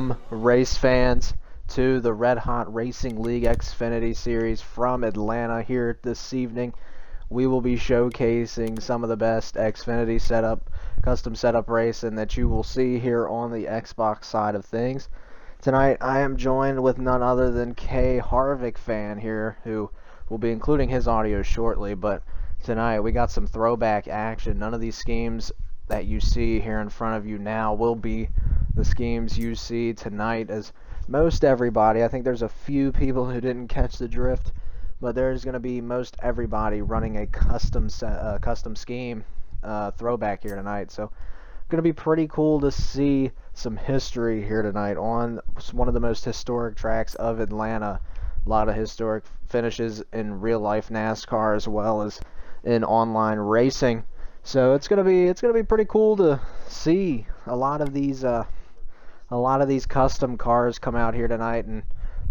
Welcome, race fans, to the Red Hot Racing League Xfinity Series from Atlanta. Here this evening, we will be showcasing some of the best Xfinity custom setup racing that you will see here on the Xbox side of things. Tonight, I am joined with none other than Kay Harvick fan here, who will be including his audio shortly. But tonight, we got some throwback action. None of these schemes that you see here in front of you now will be the schemes you see tonight, as most everybody, I think there's a few people who didn't catch the drift, but there's going to be most everybody running a custom scheme throwback here tonight. So going to be pretty cool to see some history here tonight on one of the most historic tracks of Atlanta. A lot of historic finishes in real life NASCAR as well as in online racing. So it's gonna be pretty cool to see a lot of these custom cars come out here tonight and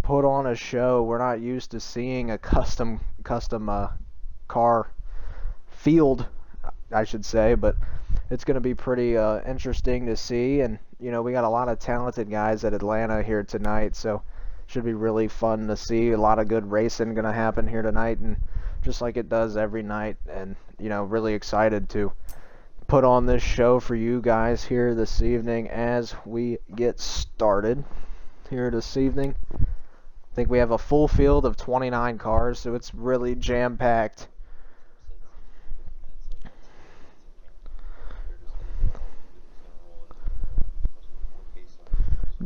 put on a show. We're not used to seeing a custom car field, I should say, but it's gonna be pretty interesting to see. And you know, we got a lot of talented guys at Atlanta here tonight, so should be really fun to see. A lot of good racing gonna happen here tonight, and just like it does every night. And you know, really excited to put on this show for you guys here this evening as we get started here this evening. I think we have a full field of 29 cars, so it's really jam-packed.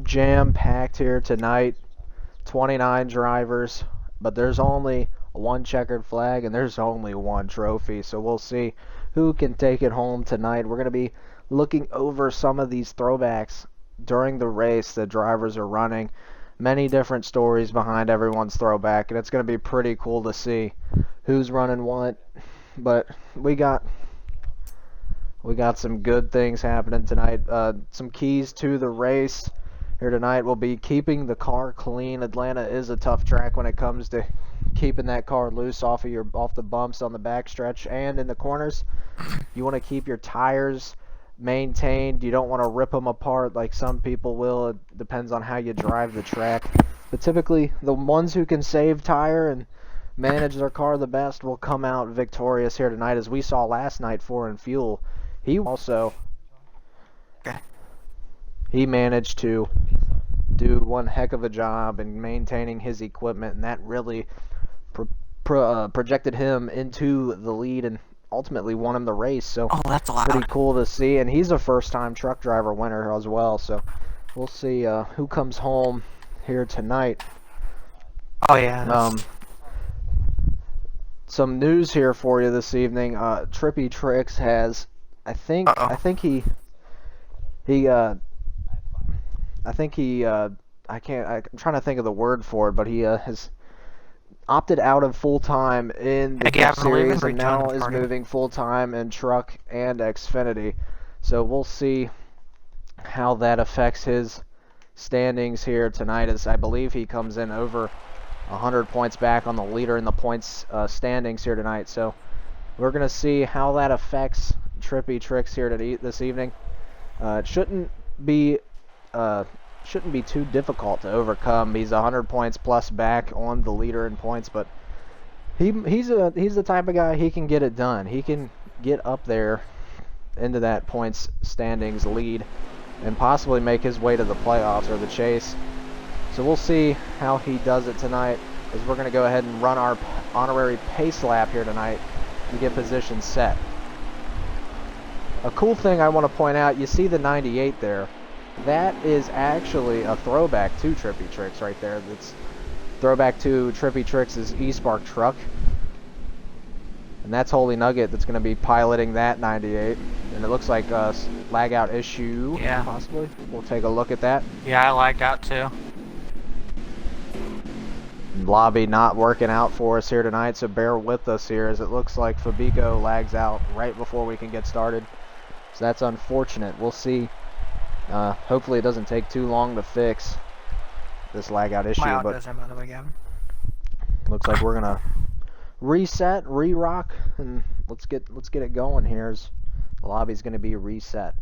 Jam-packed here tonight. 29 drivers, but there's only one checkered flag and there's only one trophy, so we'll see who can take it home tonight. We're going to be looking over some of these throwbacks during the race the drivers are running. Many different stories behind everyone's throwback, and it's going to be pretty cool to see who's running what. But we got some good things happening tonight. Some keys to the race here tonight will be keeping the car clean. Atlanta is a tough track when it comes to keeping that car loose off the bumps on the backstretch and in the corners. You want to keep your tires maintained. You don't want to rip them apart like some people will. It depends on how you drive the track. But typically, the ones who can save tire and manage their car the best will come out victorious here tonight, as we saw last night for in Fuel. He managed to do one heck of a job in maintaining his equipment, and that really projected him into the lead and ultimately won him the race. So that's loud. Pretty cool to see, and he's a first-time truck driver winner as well. So we'll see who comes home here tonight. Oh yeah. Some news here for you this evening. Trippy Tricks has, I'm trying to think of the word for it, but he has opted out of full-time in the Cup Series and now is moving full-time in truck and Xfinity. So we'll see how that affects his standings here tonight, as I believe he comes in over 100 points back on the leader in the points standings here tonight. So we're going to see how that affects Trippy Tricks here this evening. It shouldn't be too difficult to overcome. He's 100 points plus back on the leader in points, but he's the type of guy, he can get it done. He can get up there into that points standings lead and possibly make his way to the playoffs or the chase. So we'll see how he does it tonight, as we're going to go ahead and run our honorary pace lap here tonight to get position set. A cool thing I want to point out, you see the 98 there. That is actually a throwback to Trippy Tricks right there. That's throwback to Trippy Tricks' E-Spark truck. And that's Holy Nugget that's going to be piloting that 98. And it looks like a lag out issue, possibly. We'll take a look at that. Yeah, I lagged out too. Lobby not working out for us here tonight, so bear with us here, as it looks like Fabico lags out right before we can get started. So that's unfortunate. We'll see. Hopefully it doesn't take too long to fix this lag out issue. But looks like we're gonna reset, re-rock, and let's get it going here, as the lobby's gonna be reset.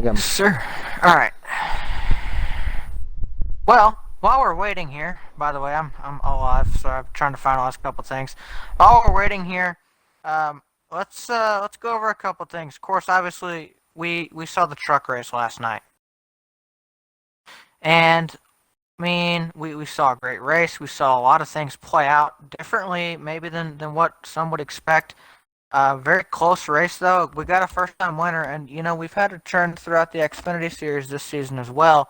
think I'm... Sure. All right. Well, while we're waiting here, by the way, I'm alive, so I'm trying to finalize a couple things. While we're waiting here, um, let's go over a couple things. Of course, obviously, we saw the truck race last night, and I mean, we saw a great race. We saw a lot of things play out differently, maybe than what some would expect. Very close race though. We got a first-time winner, and you know we've had a trend throughout the Xfinity Series this season as well,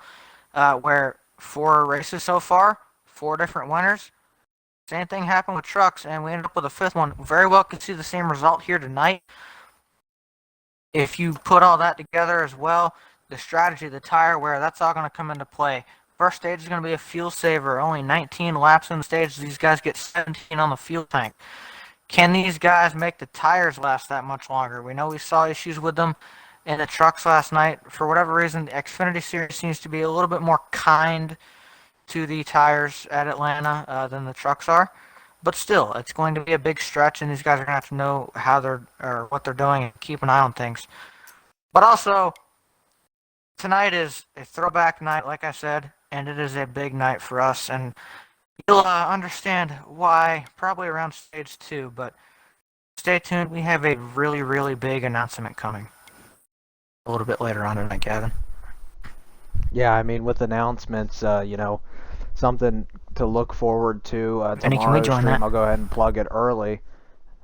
where 4 races so far, 4 different winners. Same thing happened with trucks, and we ended up with a 5th one. Very well could see the same result here tonight. If you put all that together as well, the strategy, the tire wear, that's all going to come into play. First stage is going to be a fuel saver. Only 19 laps in the stage. These guys get 17 on the fuel tank. Can these guys make the tires last that much longer? We know we saw issues with them in the trucks last night. For whatever reason, the Xfinity Series seems to be a little bit more kind to the tires at Atlanta than the trucks are. But still, it's going to be a big stretch, and these guys are going to have to know how they're or what they're doing and keep an eye on things. But also, tonight is a throwback night, like I said, and it is a big night for us. And you'll understand why probably around stage 2, but stay tuned. We have a really, really big announcement coming a little bit later on tonight, Gavin. Yeah, I mean, with announcements, you know, something to look forward to Benny, can we tomorrow's join stream. that? I'll go ahead and plug it early.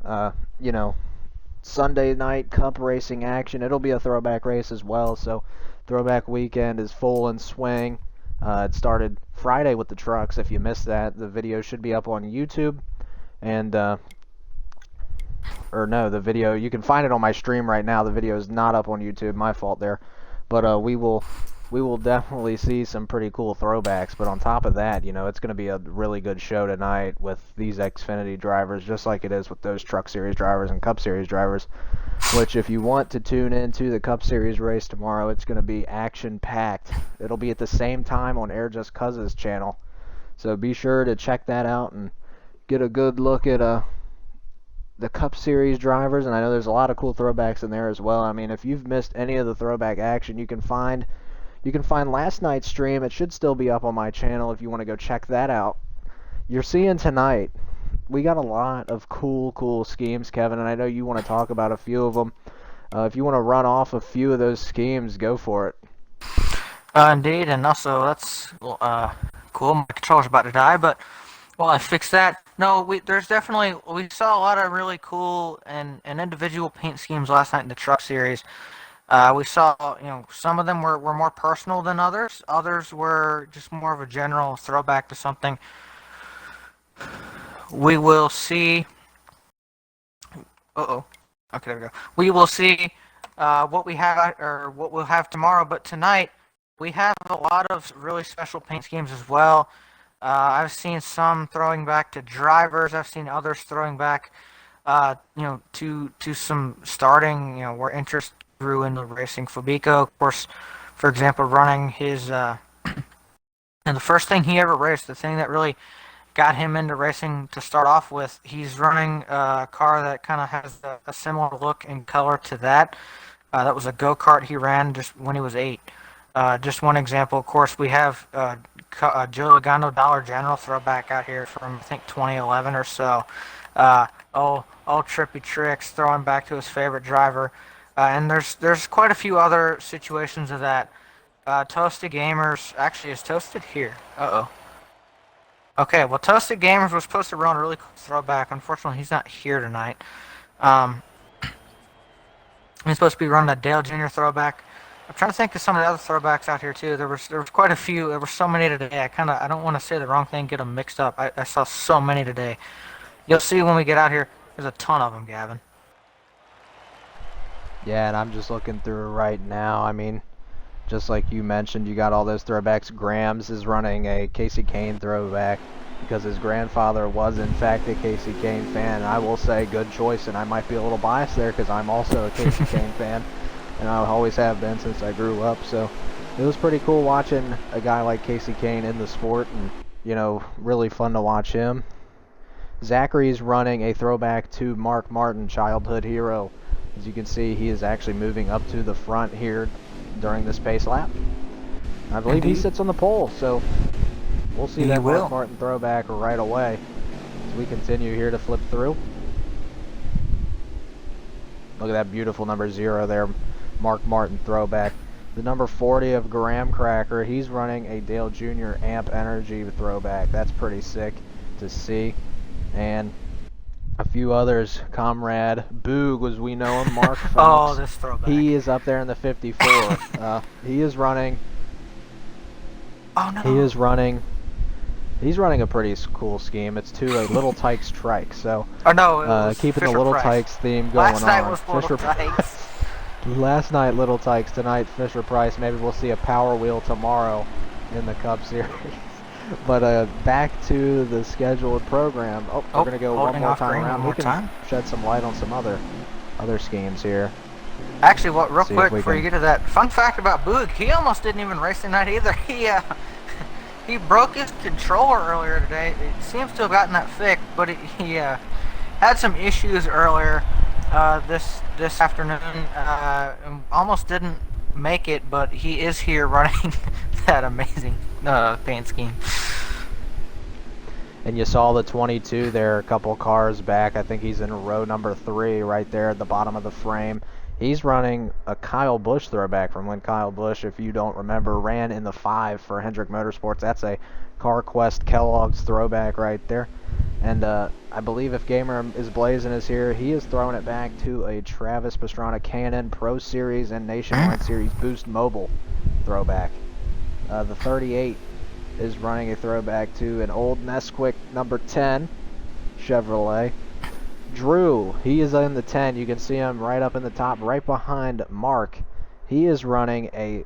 You know, Sunday night Cup racing action. It'll be a throwback race as well, so throwback weekend is full in swing. It started Friday with the trucks. If you missed that, the video should be up on YouTube. And, or no, the video, you can find it on my stream right now. The video is not up on YouTube. My fault there. But we will definitely see some pretty cool throwbacks. But on top of that, you know, it's going to be a really good show tonight with these Xfinity drivers, just like it is with those Truck Series drivers and Cup Series drivers. Which, if you want to tune into the Cup Series race tomorrow, it's going to be action-packed. It'll be at the same time on Air Just Cuz's channel. So be sure to check that out and get a good look at the Cup Series drivers. And I know there's a lot of cool throwbacks in there as well. I mean, if you've missed any of the throwback action, you can find last night's stream. It should still be up on my channel if you want to go check that out. You're seeing tonight, we got a lot of cool schemes, Kevin, and I know you want to talk about a few of them. If you want to run off a few of those schemes, go for it. Indeed, and also that's cool. My controller's about to die, but while I fix that, no, we saw a lot of really cool and individual paint schemes last night in the Truck Series. We saw, you know, some of them were more personal than others. Others were just more of a general throwback to something. We will see. Okay, there we go. We will see what we have or what we'll have tomorrow. But tonight we have a lot of really special paint schemes as well. I've seen some throwing back to drivers. I've seen others throwing back, you know, to some starting, you know, where interest grew into racing. Fabico, of course, for example, running his and the first thing he ever raced, the thing that really got him into racing to start off with, he's running a car that kind of has a similar look and color to that. That was a go-kart he ran just when he was 8. Just one example, of course, we have Joe Logano Dollar General throwback out here from, I think, 2011 or so. All trippy tricks, throwing back to his favorite driver. And there's quite a few other situations of that. Toasted Gamers, actually, is Toasted here? Uh-oh. Okay, well, Toasted Gamers was supposed to run a really cool throwback. Unfortunately, he's not here tonight. He's supposed to be running a Dale Jr. throwback. I'm trying to think of some of the other throwbacks out here too. There was quite a few. There were so many today. I don't want to say the wrong thing, get them mixed up. I saw so many today. You'll see when we get out here. There's a ton of them, Gavin. Yeah, and I'm just looking through right now. I mean, just like you mentioned, you got all those throwbacks. Grams is running a Casey Kane throwback because his grandfather was in fact a Casey Kane fan. And I will say good choice, and I might be a little biased there because I'm also a Casey Kane fan, and I always have been since I grew up. So it was pretty cool watching a guy like Casey Kane in the sport, and you know, really fun to watch him. Zachary's running a throwback to Mark Martin, childhood hero. As you can see, he is actually moving up to the front here. during this pace lap. I believe he sits on the pole, so we'll see that Mark Martin throwback right away as we continue here to flip through. Look at that beautiful number 0 there, Mark Martin throwback. The number 40 of Graham Cracker, he's running a Dale Jr. Amp Energy throwback. That's pretty sick to see. And a few others, Comrade Boog, as we know him, Mark Fox. Oh, this throwback. He is up there in the 54. He is running. Oh no. He's running a pretty cool scheme. It's to a Little Tykes trike. So keeping Fisher the Little Price. Tykes theme going Last on. night was Little Tykes. Last night Little Tykes, tonight Fisher Price. Maybe we'll see a Power Wheel tomorrow in the Cup Series. But back to the scheduled program. We're going to go one more time around. We can shed some light on some other schemes here. Actually, real quick before you get to that, fun fact about Boog, he almost didn't even race tonight either. He broke his controller earlier today. It seems to have gotten that fixed, but he had some issues earlier this afternoon. Almost didn't make it, but he is here running that amazing paint scheme. And you saw the 22 there, a couple cars back. I think he's in row number 3 right there at the bottom of the frame. He's running a Kyle Busch throwback from when Kyle Busch, if you don't remember, ran in the 5 for Hendrick Motorsports. That's a CarQuest Kellogg's throwback right there. And I believe if Gamer is Blazing is here, he is throwing it back to a Travis Pastrana K&N Pro Series and Nationwide Series Boost Mobile throwback. The 38 is running a throwback to an old Nesquik number 10 Chevrolet. Drew, he is in the 10. You can see him right up in the top, right behind Mark. He is running a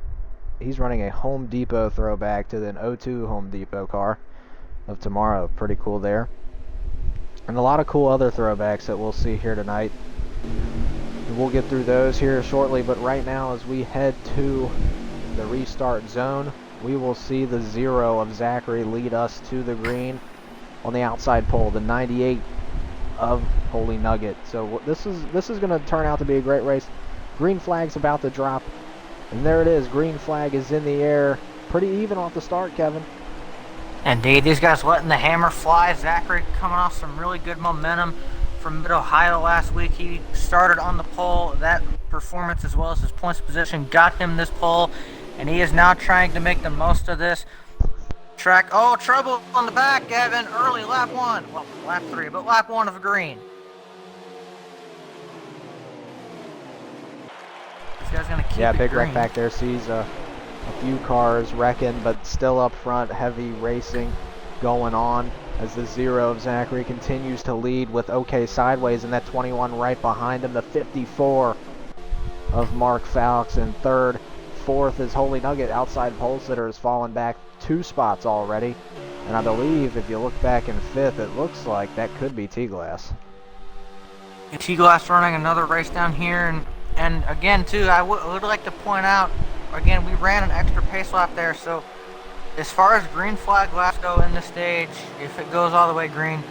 Home Depot throwback to an 02 Home Depot car of tomorrow. Pretty cool there. And a lot of cool other throwbacks that we'll see here tonight. We'll get through those here shortly, but right now as we head to the restart zone, we will see the 0 of Zachary lead us to the green on the outside pole, the 98 of Holy Nugget. So this is going to turn out to be a great race. Green flag's about to drop, and there it is. Green flag is in the air. Pretty even off the start, Kevin. Indeed, these guys letting the hammer fly. Zachary coming off some really good momentum from Mid-Ohio last week. He started on the pole. That performance as well as his points position got him this pole, and he is now trying to make the most of this track. Oh, trouble on the back, Gavin. Early lap 1. Well, lap 3, but lap 1 of the green. This guy's going to keep it big green. wreck back there. Sees a few cars wrecking, but still up front. Heavy racing going on as the 0 of Zachary continues to lead with OK Sideways, and that 21 right behind him. The 54 of Mark Fowlks in third. Fourth is Holy Nugget. Outside pole sitter has fallen back 2 spots already. And I believe if you look back in 5th, it looks like that could be T-Glass. T-Glass running another race down here. And again, too, I would like to point out, again, we ran an extra pace lap there. So as far as green flag laps go in the stage, if it goes all the way green,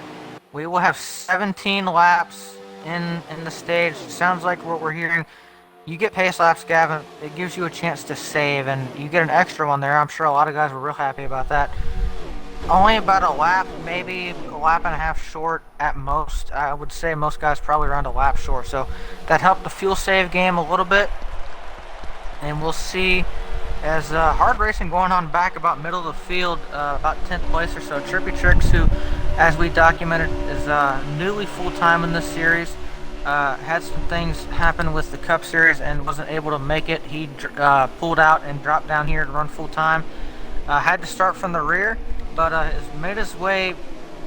we will have 17 laps in the stage. Sounds like what we're hearing. You get pace laps, Gavin. It gives you a chance to save, and you get an extra one there. I'm sure a lot of guys were real happy about that. Only about a lap, maybe a lap and a half short at most. I would say most guys probably around a lap short. So that helped the fuel save game a little bit. And we'll see as hard racing going on back about middle of the field, about 10th place or so. Trippy Tricks, who, as we documented, is newly full-time in this series. Had some things happen with the Cup Series and wasn't able to make it. He pulled out and dropped down here to run full-time. Had to start from the rear, but has made his way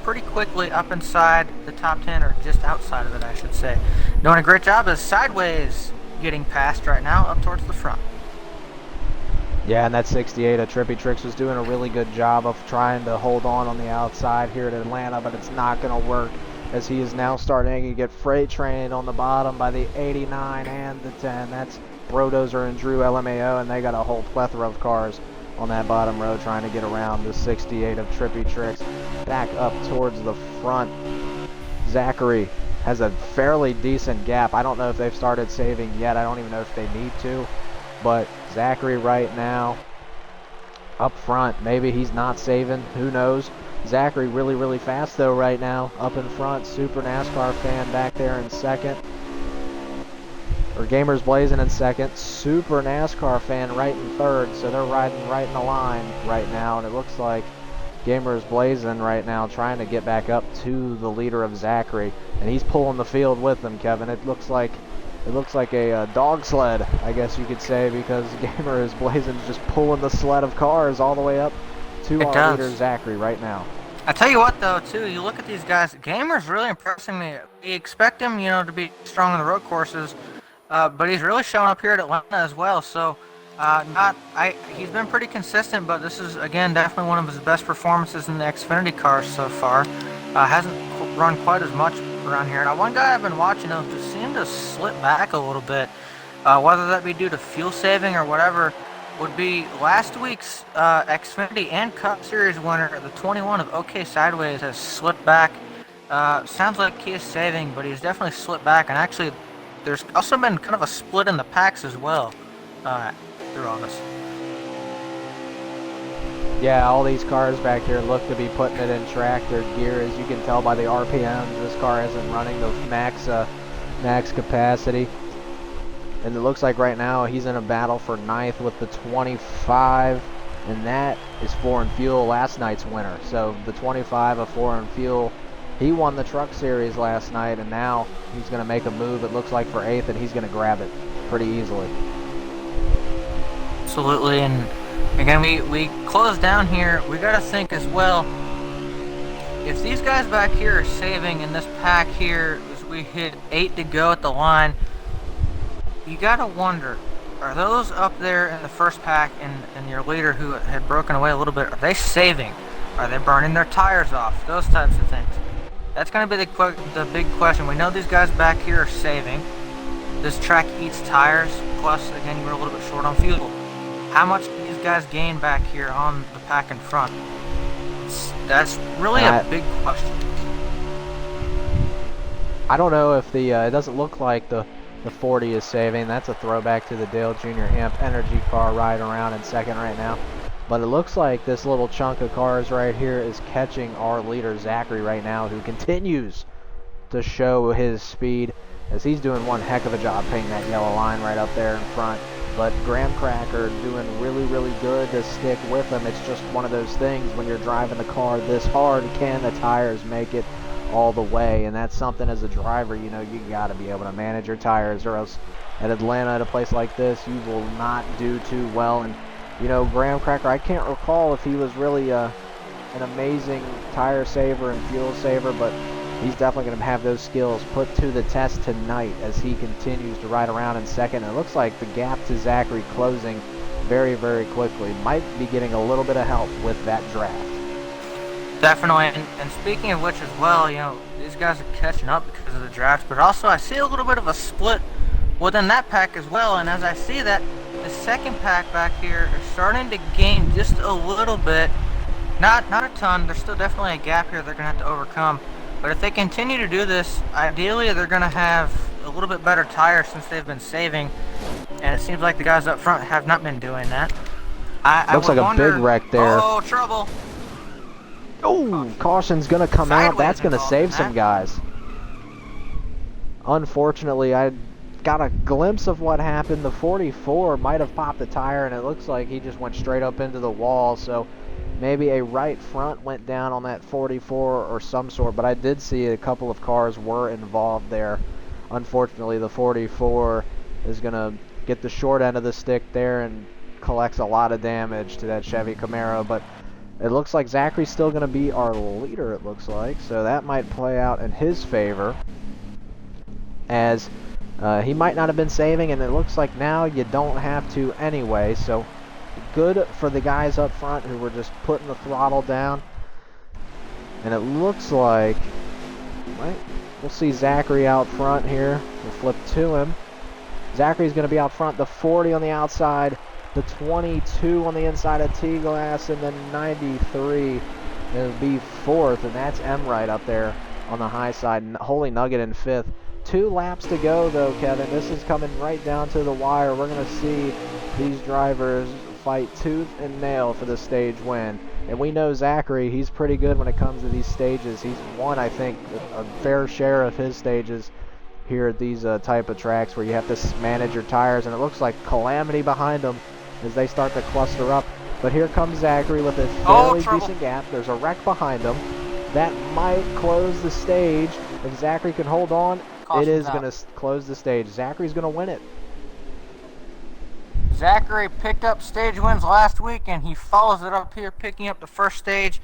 pretty quickly up inside the top 10, or just outside of it, I should say. Doing a great job as Sideways getting past right now up towards the front. Yeah, and that 68 of Trippy Tricks was doing a really good job of trying to hold on the outside here at Atlanta, but it's not going to work as he is now starting to get freight trained on the bottom by the 89 and the 10. That's Brodozer and Drew LMAO, and they got a whole plethora of cars on that bottom row trying to get around the 68 of Trippy Tricks. Back up towards the front, Zachary has a fairly decent gap. I don't know if they've started saving yet. I don't even know if they need to. but Zachary right now up front. Maybe he's not saving. Who knows? Zachary really, really fast though right now. Up in front. Super NASCAR fan back there in second. Or Gamers Blazing in second. Super NASCAR fan right in third. So they're riding right in the line right now. And it looks like Gamers Blazing right now trying to get back up to the leader of Zachary. And he's pulling the field with him, Kevin. It looks like a dog sled, I guess you could say, because Gamers Blazing's just pulling the sled of cars all the way up to our leader Zachary right now. I tell you what, though, too, you look at these guys. Gamer's really impressing me. We expect him, to be strong on the road courses, but he's really showing up here at Atlanta as well. So, he's been pretty consistent, but this is again definitely one of his best performances in the Xfinity cars so far. Hasn't run quite as much around here. Now, one guy I've been watching just seemed to slip back a little bit, whether that be due to fuel saving or whatever. Would be last week's Xfinity and Cup Series winner, the 21 of OK Sideways, has slipped back. Sounds like he is saving, but he's definitely slipped back. And actually, there's also been kind of a split in the packs as well through all this. Yeah, all these cars back here look to be putting it in tractor gear. As you can tell by the RPMs, this car isn't running the max capacity. And it looks like right now he's in a battle for ninth with the 25, and that is Foreign Fuel, last night's winner. So the 25 of Foreign Fuel, he won the Truck Series last night, and now he's going to make a move, it looks like, for eighth, and he's going to grab it pretty easily. Absolutely, and again, we close down here. We got to think as well, if these guys back here are saving in this pack here, as we hit 8 to go at the line, you gotta wonder, are those up there in the first pack and your leader who had broken away a little bit, are they saving? Are they burning their tires off? Those types of things. That's gonna be the big question. We know these guys back here are saving. This track eats tires, plus again you were a little bit short on fuel. How much do these guys gain back here on the pack in front? That's really a big question. I don't know if it doesn't look like the 40 is saving. That's a throwback to the Dale Jr. Hemp Energy car riding around in second right now. But it looks like this little chunk of cars right here is catching our leader Zachary right now, who continues to show his speed as he's doing one heck of a job painting that yellow line right up there in front. But Graham Cracker doing really, really good to stick with him. It's just one of those things when you're driving the car this hard, can the tires make it all the way? And that's something as a driver, you got to be able to manage your tires, or else at Atlanta, at a place like this, you will not do too well. And Graham Cracker, I can't recall if he was really an amazing tire saver and fuel saver, but he's definitely going to have those skills put to the test tonight as he continues to ride around in second. And it looks like the gap to Zachary closing very, very quickly. Might be getting a little bit of help with that draft. Definitely, and speaking of which as well, these guys are catching up because of the draft, but also I see a little bit of a split within that pack as well, and as I see that, the second pack back here is starting to gain just a little bit, not a ton. There's still definitely a gap here they're going to have to overcome, but if they continue to do this, ideally they're going to have a little bit better tires since they've been saving, and it seems like the guys up front have not been doing that. Looks like a big wreck there. Oh, trouble. Oh, caution's going to come out. That's going to save some guys. Unfortunately, I got a glimpse of what happened. The 44 might have popped the tire, and it looks like he just went straight up into the wall. So maybe a right front went down on that 44 or some sort, but I did see a couple of cars were involved there. Unfortunately, the 44 is going to get the short end of the stick there and collects a lot of damage to that Chevy Camaro, but it looks like Zachary's still going to be our leader, it looks like, so that might play out in his favor, as he might not have been saving, and it looks like now you don't have to anyway, so good for the guys up front who were just putting the throttle down. And it looks like we'll see Zachary out front here. We'll flip to him. Zachary's going to be out front, the 40 on the outside, the 22 on the inside of T-Glass, and then 93 will be fourth, and that's M right up there on the high side. Holy Nugget in fifth. 2 laps to go, though, Kevin. This is coming right down to the wire. We're going to see these drivers fight tooth and nail for the stage win. And we know Zachary, he's pretty good when it comes to these stages. He's won, I think, a fair share of his stages here at these type of tracks where you have to manage your tires. And it looks like calamity behind them as they start to cluster up. But here comes Zachary with a fairly decent gap. There's a wreck behind him. That might close the stage. If Zachary can hold on, it is going to close the stage. Zachary's going to win it. Zachary picked up stage wins last week, and he follows it up here, picking up the first stage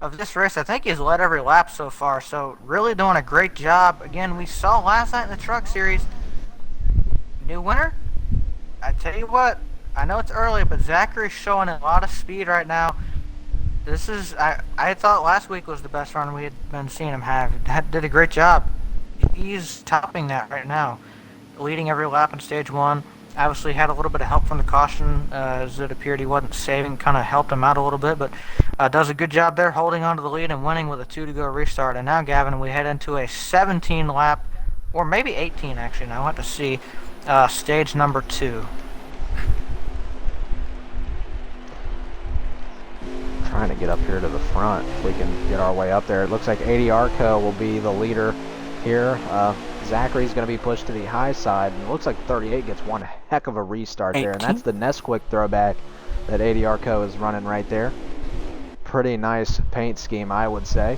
of this race. I think he's led every lap so far, so really doing a great job. Again, we saw last night in the Truck Series, new winner. I tell you what, I know it's early, but Zachary's showing a lot of speed right now. This is, I thought last week was the best run we had been seeing him have. Did a great job. He's topping that right now, leading every lap in stage 1. Obviously had a little bit of help from the caution, as it appeared he wasn't saving, kind of helped him out a little bit, but does a good job there holding on to the lead and winning with a 2 to go restart. And now, Gavin, we head into a 17 lap, or maybe 18 actually, now we'll have to see, stage number 2. Trying to get up here to the front if we can get our way up there. It looks like RHRL will be the leader here. Zachary's going to be pushed to the high side, and it looks like 38 gets one heck of a restart there, and that's the Nesquik throwback that RHRL is running right there. Pretty nice paint scheme, I would say.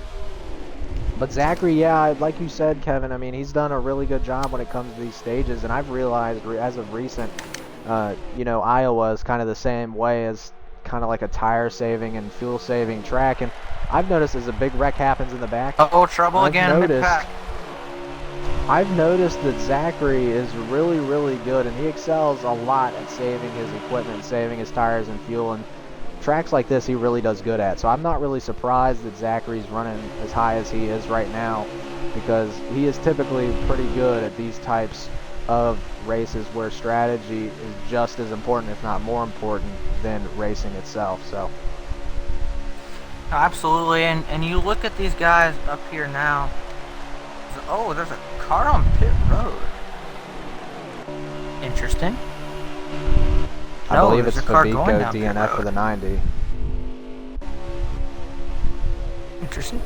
But Zachary, yeah, like you said, Kevin, I mean, he's done a really good job when it comes to these stages, and I've realized as of recent, you know, Iowa is kind of the same way, as kind of like a tire saving and fuel saving track, and I've noticed as a big wreck happens in the back, trouble again mid-pack. I've noticed that Zachary is really, really good, and he excels a lot at saving his equipment, saving his tires and fuel, and tracks like this he really does good at. So I'm not really surprised that Zachary's running as high as he is right now, because he is typically pretty good at these types of races where strategy is just as important, if not more important, than racing itself. So absolutely, and you look at these guys up here now. Oh, there's a car on pit road. Interesting. I believe it's Fabico DNF for the 90. Interesting.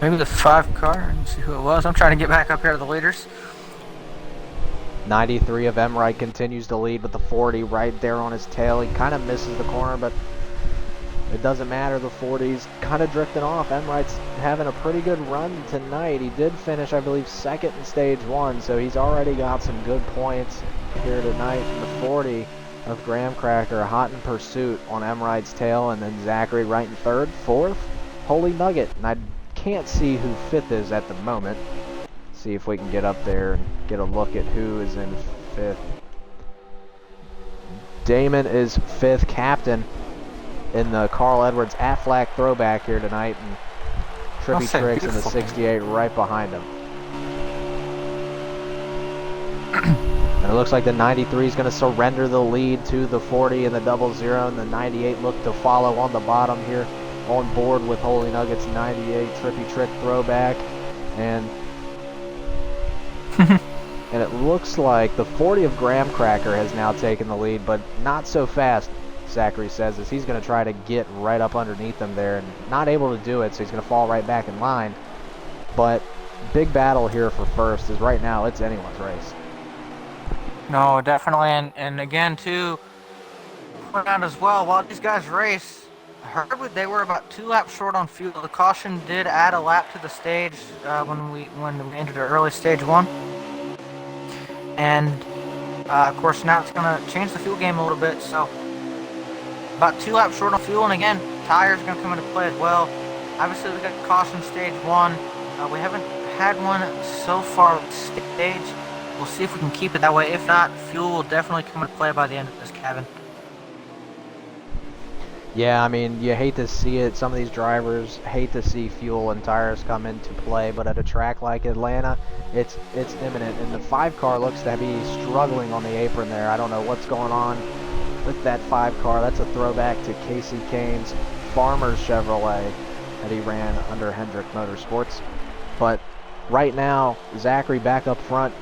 Maybe the 5 car. Let's see who it was. I'm trying to get back up here to the leaders. 93 of Emright continues to lead with the 40 right there on his tail. He kind of misses the corner, but it doesn't matter. The 40's kind of drifting off. Emright's having a pretty good run tonight. He did finish, I believe, second in stage 1, so he's already got some good points here tonight. And the 40 of Graham Cracker hot in pursuit on Emright's tail, and then Zachary right in third. Fourth, Holy Nugget, and I can't see who fifth is at the moment. See if we can get up there and get a look at who is in fifth. Damon is fifth, captain in the Carl Edwards Aflac throwback here tonight, and Trippy Tricks in the 68 right behind him. And it looks like the 93 is going to surrender the lead to the 40 and the 00, and the 98 look to follow on the bottom here, on board with Holy Nuggets 98 Trippy Trick throwback, and and it looks like the 40 of Graham Cracker has now taken the lead, but not so fast, Zachary says, as he's going to try to get right up underneath them there, and not able to do it, so he's going to fall right back in line. But big battle here for first, is right now it's anyone's race. No, definitely, and again, too, point out as well, while these guys race, I heard they were about 2 laps short on fuel. The caution did add a lap to the stage when we entered the early stage 1. And, of course, now it's going to change the fuel game a little bit, so about 2 laps short on fuel, and again, tires are going to come into play as well. Obviously, we got caution stage 1. We haven't had one so far with stage. We'll see if we can keep it that way. If not, fuel will definitely come into play by the end of this, Kevin. Yeah, I mean, you hate to see it. Some of these drivers hate to see fuel and tires come into play, but at a track like Atlanta, it's imminent. And the 5 car looks to be struggling on the apron there. I don't know what's going on with that 5 car. That's a throwback to Casey Kane's Farmers Chevrolet that he ran under Hendrick Motorsports. But Right now, Zachary back up front.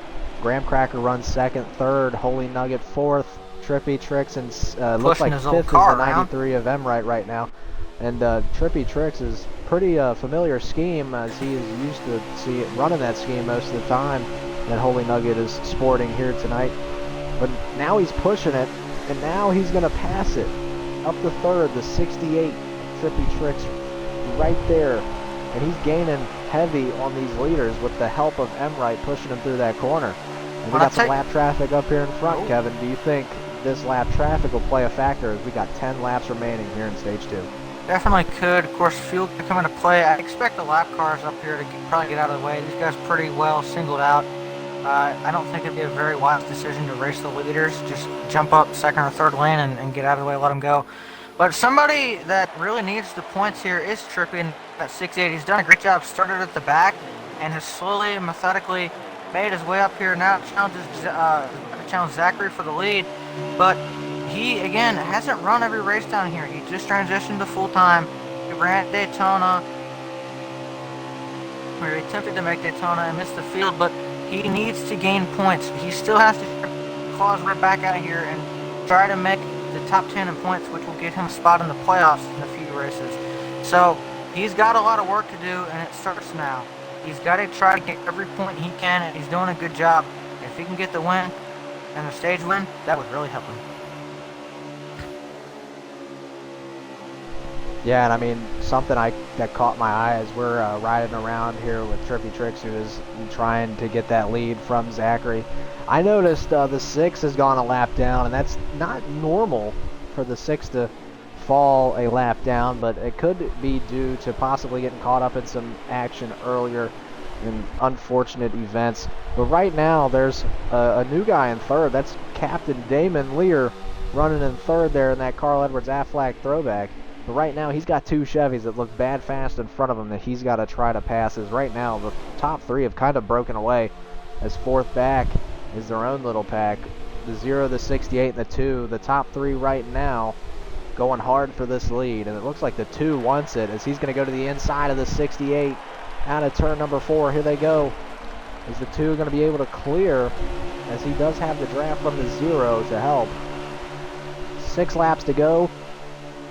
Graham Cracker runs second, third, Holy Nugget fourth, Trippy Tricks, and looks Pushing like his fifth old is car the around. 93 of Emright right now. And Trippy Tricks is pretty familiar scheme, as he is used to see it running that scheme most of the time that Holy Nugget is sporting here tonight. But now he's pushing it, and now he's going to pass it up the third, the 68 Trippy Tricks right there. And he's gaining heavy on these leaders with the help of Emright pushing him through that corner. And we got some lap traffic up here in front, Kevin. Do you think this lap traffic will play a factor as we got 10 laps remaining here in stage 2? Definitely could. Of course, fuel could come into play. I expect the lap cars up here to probably get out of the way. These guys pretty well singled out. I don't think it'd be a very wise decision to race the leaders. Just jump up second or third lane and get out of the way, let them go. But somebody that really needs the points here is Trippy at 680. He's done a great job. Started at the back and has slowly and methodically made his way up here. Now challenge Zachary for the lead. But he, again, hasn't run every race down here. He just transitioned to full-time. He ran Daytona, where he attempted to make Daytona and missed the field, but he needs to gain points. He still has to claw his way back out here and try to make the top 10 in points, which will get him a spot in the playoffs in a few races. So he's got a lot of work to do, and it starts now. He's got to try to get every point he can, and he's doing a good job. If he can get the win and the stage win, that would really help him. Yeah, and I mean, something that caught my eye as we're riding around here with Trippy Tricks, who is trying to get that lead from Zachary. I noticed the 6 has gone a lap down, and that's not normal for the 6 to fall a lap down, but it could be due to possibly getting caught up in some action earlier in unfortunate events. But right now, there's a new guy in third. That's Captain Damon Lear running in third there in that Carl Edwards Aflac throwback. But right now, he's got 2 Chevys that look bad fast in front of him that he's got to try to pass. As right now, the top 3 have kind of broken away, as fourth back is their own little pack. The 0, the 68, and the 2, the top 3 right now, going hard for this lead. And it looks like the 2 wants it, as he's going to go to the inside of the 68. Out of turn number 4, here they go. Is the 2 going to be able to clear, as he does have the draft from the 0 to help. 6 laps to go.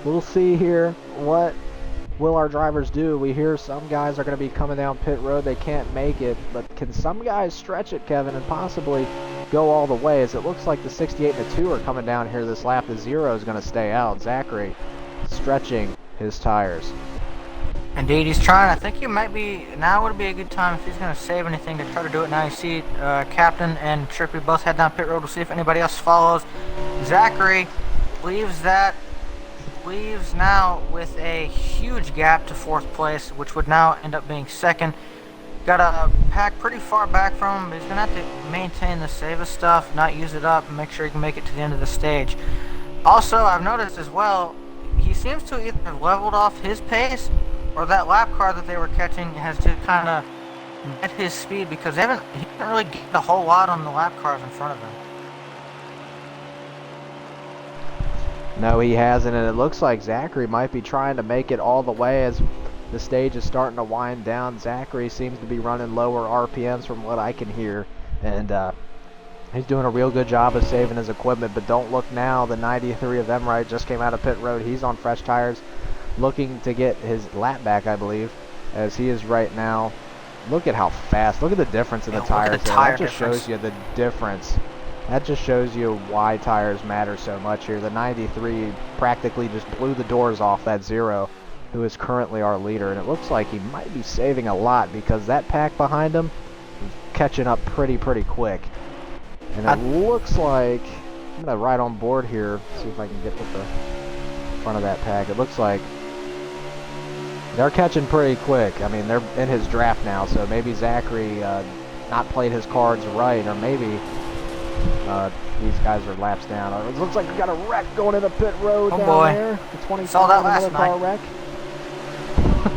We'll see here what will our drivers do. We hear some guys are going to be coming down pit road. They can't make it, but can some guys stretch it, Kevin, and possibly go all the way? As it looks like the 68 and the 2 are coming down here this lap. The 0 is going to stay out. Zachary stretching his tires. Indeed, he's trying. I think he might be, now would be a good time if he's going to save anything to try to do it now. You see Captain and Trippy both head down pit road. We'll see if anybody else follows. Zachary leaves now with a huge gap to 4th place, which would now end up being 2nd. Got a pack pretty far back from him. He's going to have to maintain the save of stuff, not use it up, and make sure he can make it to the end of the stage. Also, I've noticed as well, he seems to either have leveled off his pace, or that lap car that they were catching has just kind of met his speed, because he hasn't really gained a whole lot on the lap cars in front of him. No, he hasn't, and it looks like Zachary might be trying to make it all the way as the stage is starting to wind down. Zachary seems to be running lower RPMs from what I can hear, and he's doing a real good job of saving his equipment. But don't look now, the 93 of Emright just came out of pit road. He's on fresh tires, looking to get his lap back, I believe, as he is right now. Look at how fast. Look at the difference in the tires there. That just shows you the difference. That just shows you why tires matter so much here. The 93 practically just blew the doors off that 0, who is currently our leader. And it looks like he might be saving a lot, because that pack behind him is catching up pretty quick. And it looks like, I'm going to ride on board here, see if I can get with the front of that pack. It looks like they're catching pretty quick. I mean, they're in his draft now, so maybe Zachary not played his cards right, or maybe these guys are laps down. It looks like we got a wreck going into pit road down there. The 25, saw that last another car wreck.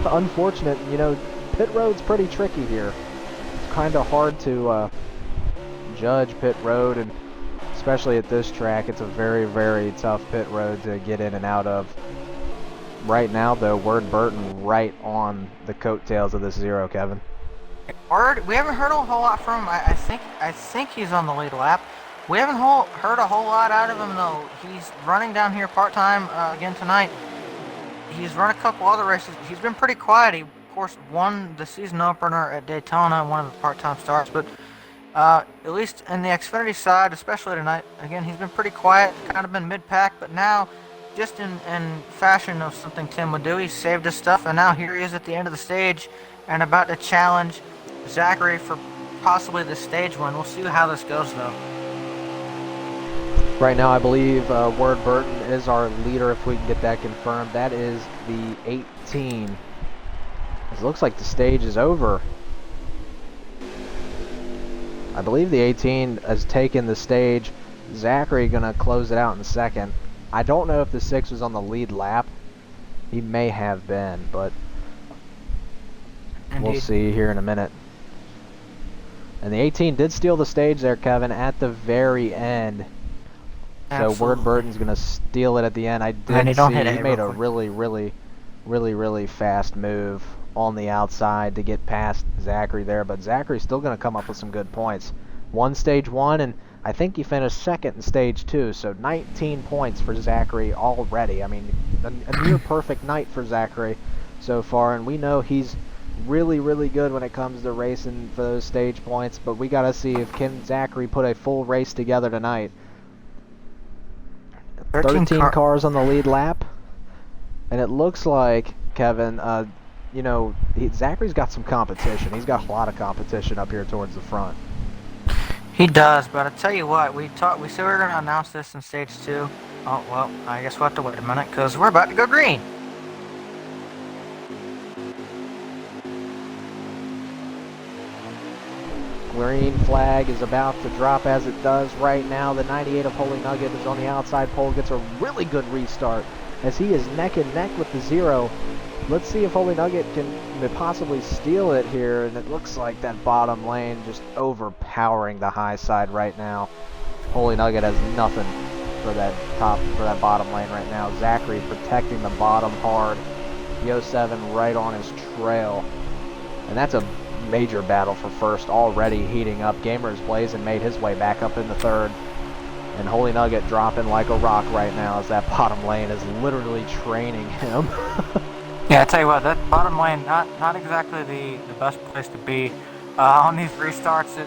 Unfortunate. You know, pit road's pretty tricky here. It's kind of hard to judge pit road, and especially at this track, it's a very tough pit road to get in and out of. Right now, though, Ward Burton right on the coattails of this 0, Kevin. we haven't heard a whole lot from him. I think he's on the lead lap. We haven't heard a whole lot out of him though. He's running down here part time again tonight. He's run a couple other races. He's been pretty quiet. He of course won the season opener at Daytona, one of the part time starts, but at least in the Xfinity side, especially tonight, again, he's been pretty quiet, kind of been mid-pack, but now, just in fashion of something Tim would do, he saved his stuff, and now here he is at the end of the stage, and about to challenge Zachary for possibly the stage win. We'll see how this goes, though. Right now, I believe Ward Burton is our leader, if we can get that confirmed. That is the 18. It looks like the stage is over. I believe the 18 has taken the stage. Zachary gonna close it out in second. I don't know if the 6 was on the lead lap. He may have been, but we'll see here in a minute. And the 18 did steal the stage there, Kevin, at the very end. Absolutely. So Ward Burton's gonna steal it at the end. I did see he made a really fast move on the outside to get past Zachary there, but Zachary's still going to come up with some good points. Won stage 1, and I think he finished second in stage 2, so 19 points for Zachary already. I mean, a near perfect night for Zachary so far, and we know he's really good when it comes to racing for those stage points, but we got to see if can Zachary put a full race together tonight. 13 cars on the lead lap, and it looks like, Kevin, you know, Zachary's got some competition. He's got a lot of competition up here towards the front. He does, but I tell you what, we said we were going to announce this in stage 2. Oh, well, I guess we'll have to wait a minute, because we're about to go green. Green flag is about to drop as it does right now. The 98 of Holy Nugget is on the outside pole, gets a really good restart as he is neck and neck with the 0. Let's see if Holy Nugget can possibly steal it here, and it looks like that bottom lane just overpowering the high side right now. Holy Nugget has nothing for that bottom lane right now. Zachary protecting the bottom hard. Yo 7 right on his trail, and that's a major battle for first already heating up. Gamer's Blazing made his way back up in the 3rd, and Holy Nugget dropping like a rock right now as that bottom lane is literally training him. Yeah, I tell you what, that bottom lane, not exactly the best place to be on these restarts. It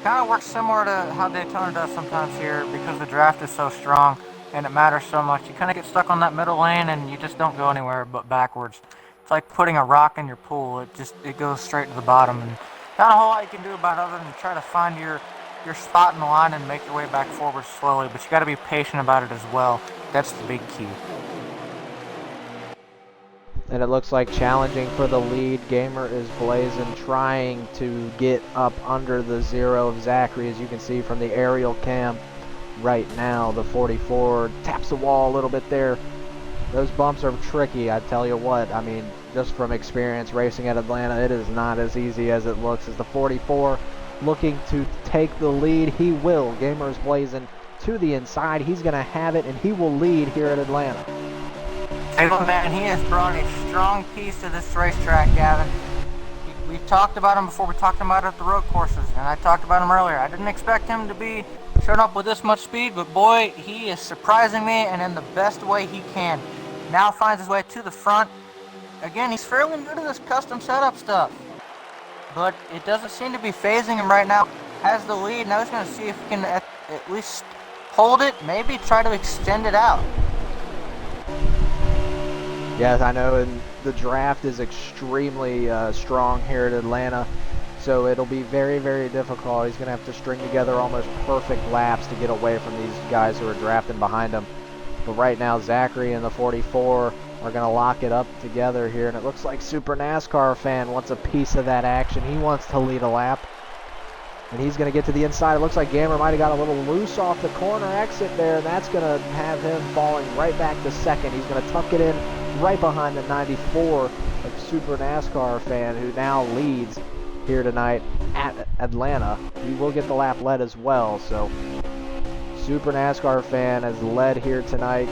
kind of works similar to how Daytona does sometimes here because the draft is so strong and it matters so much. You kind of get stuck on that middle lane and you just don't go anywhere but backwards. It's like putting a rock in your pool. It goes straight to the bottom, and not a whole lot you can do about it other than try to find your spot in the line and make your way back forward slowly. But you got to be patient about it as well. That's the big key. And it looks like challenging for the lead. Gamer is Blazing, trying to get up under the 0 of Zachary, as you can see from the aerial cam right now. The 44 taps the wall a little bit there. Those bumps are tricky, I tell you what. I mean, just from experience racing at Atlanta, it is not as easy as it looks. As the 44 looking to take the lead, he will. Gamer is Blazing to the inside. He's going to have it, and he will lead here at Atlanta. Hey, man, he has brought a strong piece to this racetrack, Gavin. We talked about him before. We talked about it at the road courses, and I talked about him earlier. I didn't expect him to be showing up with this much speed, but boy, he is surprising me, and in the best way he can. Now finds his way to the front. Again, he's fairly new to this custom setup stuff, but it doesn't seem to be phasing him right now. Has the lead. Now he's going to see if he can at least hold it, maybe try to extend it out. Yes, I know, and the draft is extremely strong here at Atlanta, so it'll be very difficult. He's going to have to string together almost perfect laps to get away from these guys who are drafting behind him. But right now, Zachary and the 44 are going to lock it up together here, and it looks like Super NASCAR Fan wants a piece of that action. He wants to lead a lap, and he's going to get to the inside. It looks like Gamer might have got a little loose off the corner exit there, and that's going to have him falling right back to second. He's going to tuck it in right behind the 94 of Super NASCAR Fan, who now leads here tonight at Atlanta. He will get the lap led as well, so Super NASCAR Fan has led here tonight.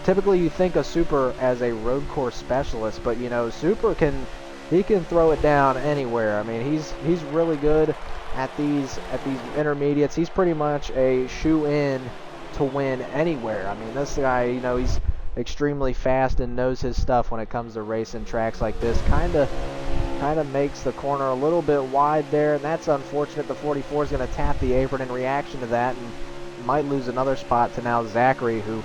Typically you think of Super as a road course specialist, but you know, Super can he can throw it down anywhere. I mean, he's really good at these intermediates. He's pretty much a shoe-in to win anywhere. I mean, this guy, you know, he's extremely fast and knows his stuff when it comes to racing tracks like this. Kind of makes the corner a little bit wide there, and that's unfortunate. The 44 is going to tap the apron in reaction to that and might lose another spot to now Zachary, who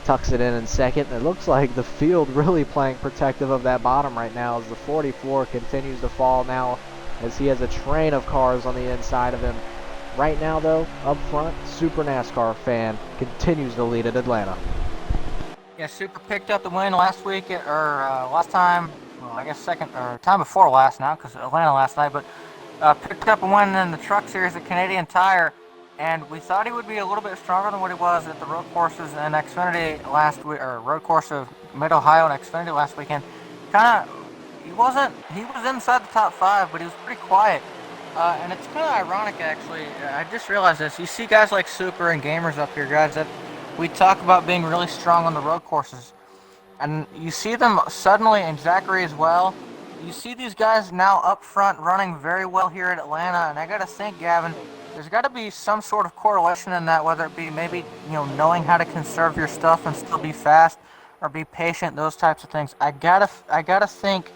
tucks it in second. And it looks like the field really playing protective of that bottom right now as the 44 continues to fall now as he has a train of cars on the inside of him. Right now, though, up front, Super NASCAR Fan continues to lead at Atlanta. Yeah, Super picked up the win last week, last time, well, I guess second, or time before last now, because Atlanta last night, but picked up a win in the Truck Series at Canadian Tire, and we thought he would be a little bit stronger than what he was at the road courses in Xfinity last week, or road course of Mid-Ohio and Xfinity last weekend. He was inside the top 5, but he was pretty quiet. And it's kind of ironic, actually. I just realized this. You see guys like Super and Gamers up here, guys, that we talk about being really strong on the road courses. And you see them suddenly, and Zachary as well, you see these guys now up front running very well here at Atlanta. And I got to think, Gavin, there's got to be some sort of correlation in that, whether it be maybe, you know, knowing how to conserve your stuff and still be fast or be patient, those types of things. I gotta think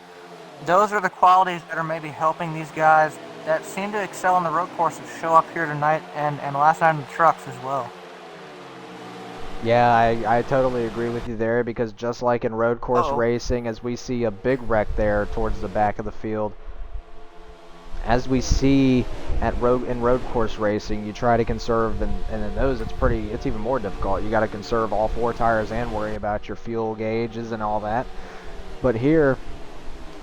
those are the qualities that are maybe helping these guys that seem to excel on the road courses show up here tonight and last night in the trucks as well. Yeah, I totally agree with you there, because just like in road course racing, as we see a big wreck there towards the back of the field, as we see in road course racing, you try to conserve, and in those it's even more difficult. You got to conserve all 4 tires and worry about your fuel gauges and all that. But here,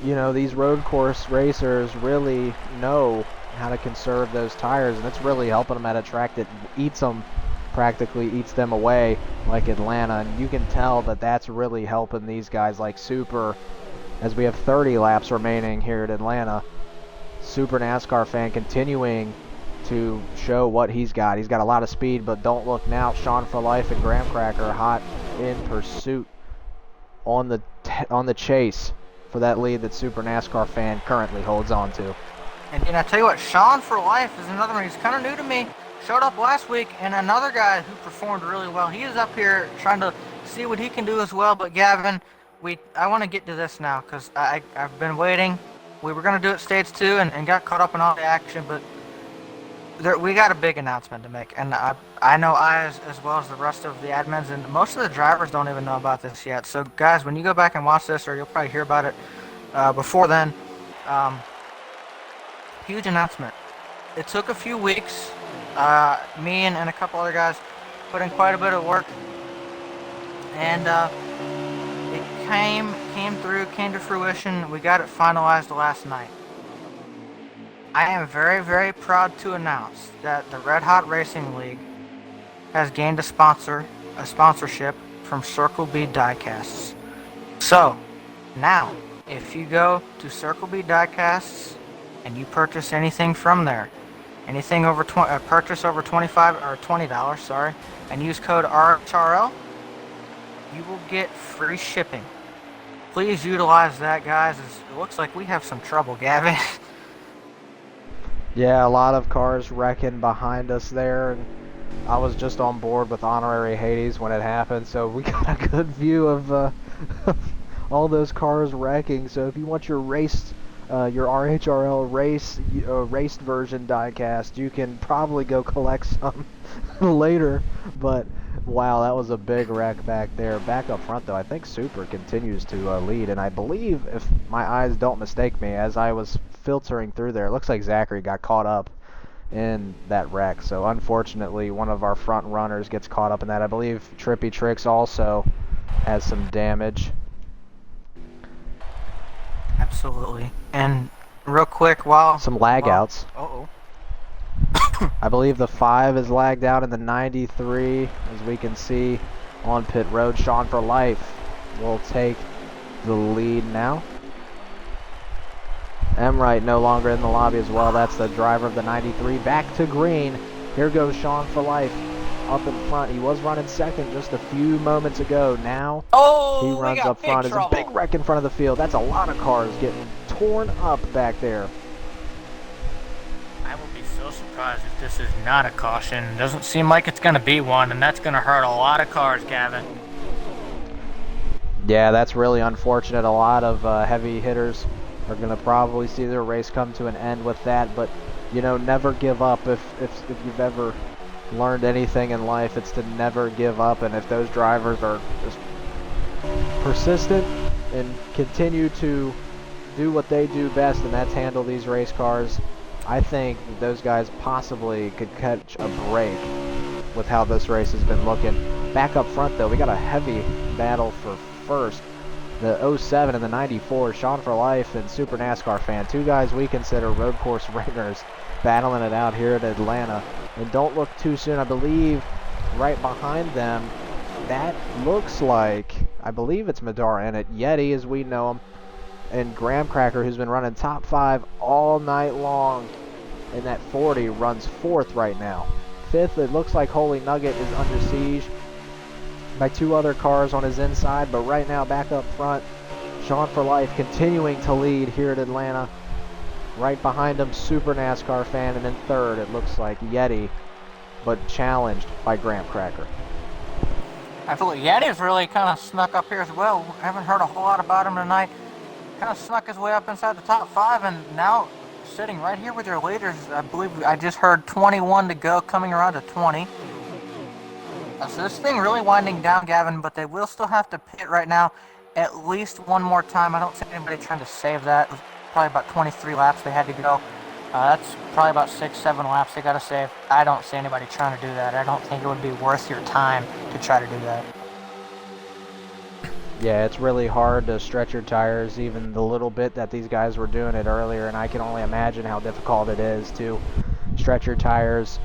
you know, these road course racers really know how to conserve those tires, and it's really helping them at a track that practically eats them away, like Atlanta. And you can tell that that's really helping these guys like Super, as we have 30 laps remaining here at Atlanta. Super NASCAR Fan continuing to show what he's got. He's got a lot of speed, but don't look now. Sean for Life and Graham Cracker hot in pursuit on the chase for that lead that Super NASCAR Fan currently holds on to. And I tell you what, Sean for Life is another one. He's kind of new to me. Showed up last week, and another guy who performed really well. He is up here trying to see what he can do as well. But Gavin, I want to get to this now because I've been waiting. We were going to do it stage 2 and got caught up in all the action, but we got a big announcement to make. And I know as well as the rest of the admins, and most of the drivers don't even know about this yet. So guys, when you go back and watch this, or you'll probably hear about it before then, huge announcement. It took a few weeks. Me and a couple other guys put in quite a bit of work, and it came to fruition. We got it finalized last night. I am very, very proud to announce that the Red Hot Racing League has gained a sponsorship from Circle B Diecasts. So now, if you go to Circle B Diecasts and you purchase anything from there, anything over purchase over $25 or $20, sorry, and use code RHRL, you will get free shipping. Please utilize that, guys. It looks like we have some trouble, Gavin. Yeah, a lot of cars wrecking behind us there, and I was just on board with Honorary Hades when it happened, so we got a good view of all those cars wrecking. So if you want your your RHRL raced version diecast, you can probably go collect some later. But wow, that was a big wreck back there. Back up front though, I think Super continues to lead, and I believe, if my eyes don't mistake me, as I was filtering through there, it looks like Zachary got caught up in that wreck. So unfortunately, one of our front runners gets caught up in that. I believe Trippy Tricks also has some damage. Absolutely. And real quick, some lag outs. I believe the 5 is lagged out in the 93, as we can see on pit road. Sean for Life will take the lead now. Emright no longer in the lobby as well. That's the driver of the 93. Back to green. Here goes Sean for Life up in front. He was running second just a few moments ago. Now he runs up front. It's a big wreck in front of the field. That's a lot of cars getting torn up back there. I will be so surprised if this is not a caution. It doesn't seem like it's going to be one, and that's going to hurt a lot of cars, Gavin. Yeah, that's really unfortunate. A lot of heavy hitters are going to probably see their race come to an end with that, but you know, never give up. If you've ever learned anything in life, it's to never give up. And if those drivers are just persistent and continue to do what they do best, and that's handle these race cars, I think those guys possibly could catch a break with how this race has been looking. Back up front, though, we got a heavy battle for first. The 07 and the 94, Sean for Life and Super NASCAR Fan, two guys we consider road course ringers, battling it out here at Atlanta. And don't look too soon, I believe right behind them, that looks like, I believe it's Madar in it, Yeti as we know him, and Graham Cracker, who's been running top 5 all night long in that 40, runs 4th right now. 5th, it looks like Holy Nugget is under siege by 2 other cars on his inside, but right now back up front, Sean for Life continuing to lead here at Atlanta. Right behind him, Super NASCAR Fan, and in 3rd it looks like Yeti, but challenged by Graham Cracker. Absolutely. Yeti's really kind of snuck up here as well. I haven't heard a whole lot about him tonight. Kind of snuck his way up inside the top 5, and now sitting right here with your leaders. I believe I just heard 21 to go, coming around to 20. So this thing really winding down, Gavin, but they will still have to pit right now at least one more time. I don't see anybody trying to save that. It was probably about 23 laps they had to go. That's probably about 6-7 laps they got to save. I don't see anybody trying to do that. I don't think it would be worth your time to try to do that. Yeah, it's really hard to stretch your tires, even the little bit that these guys were doing it earlier, and I can only imagine how difficult it is to stretch your tires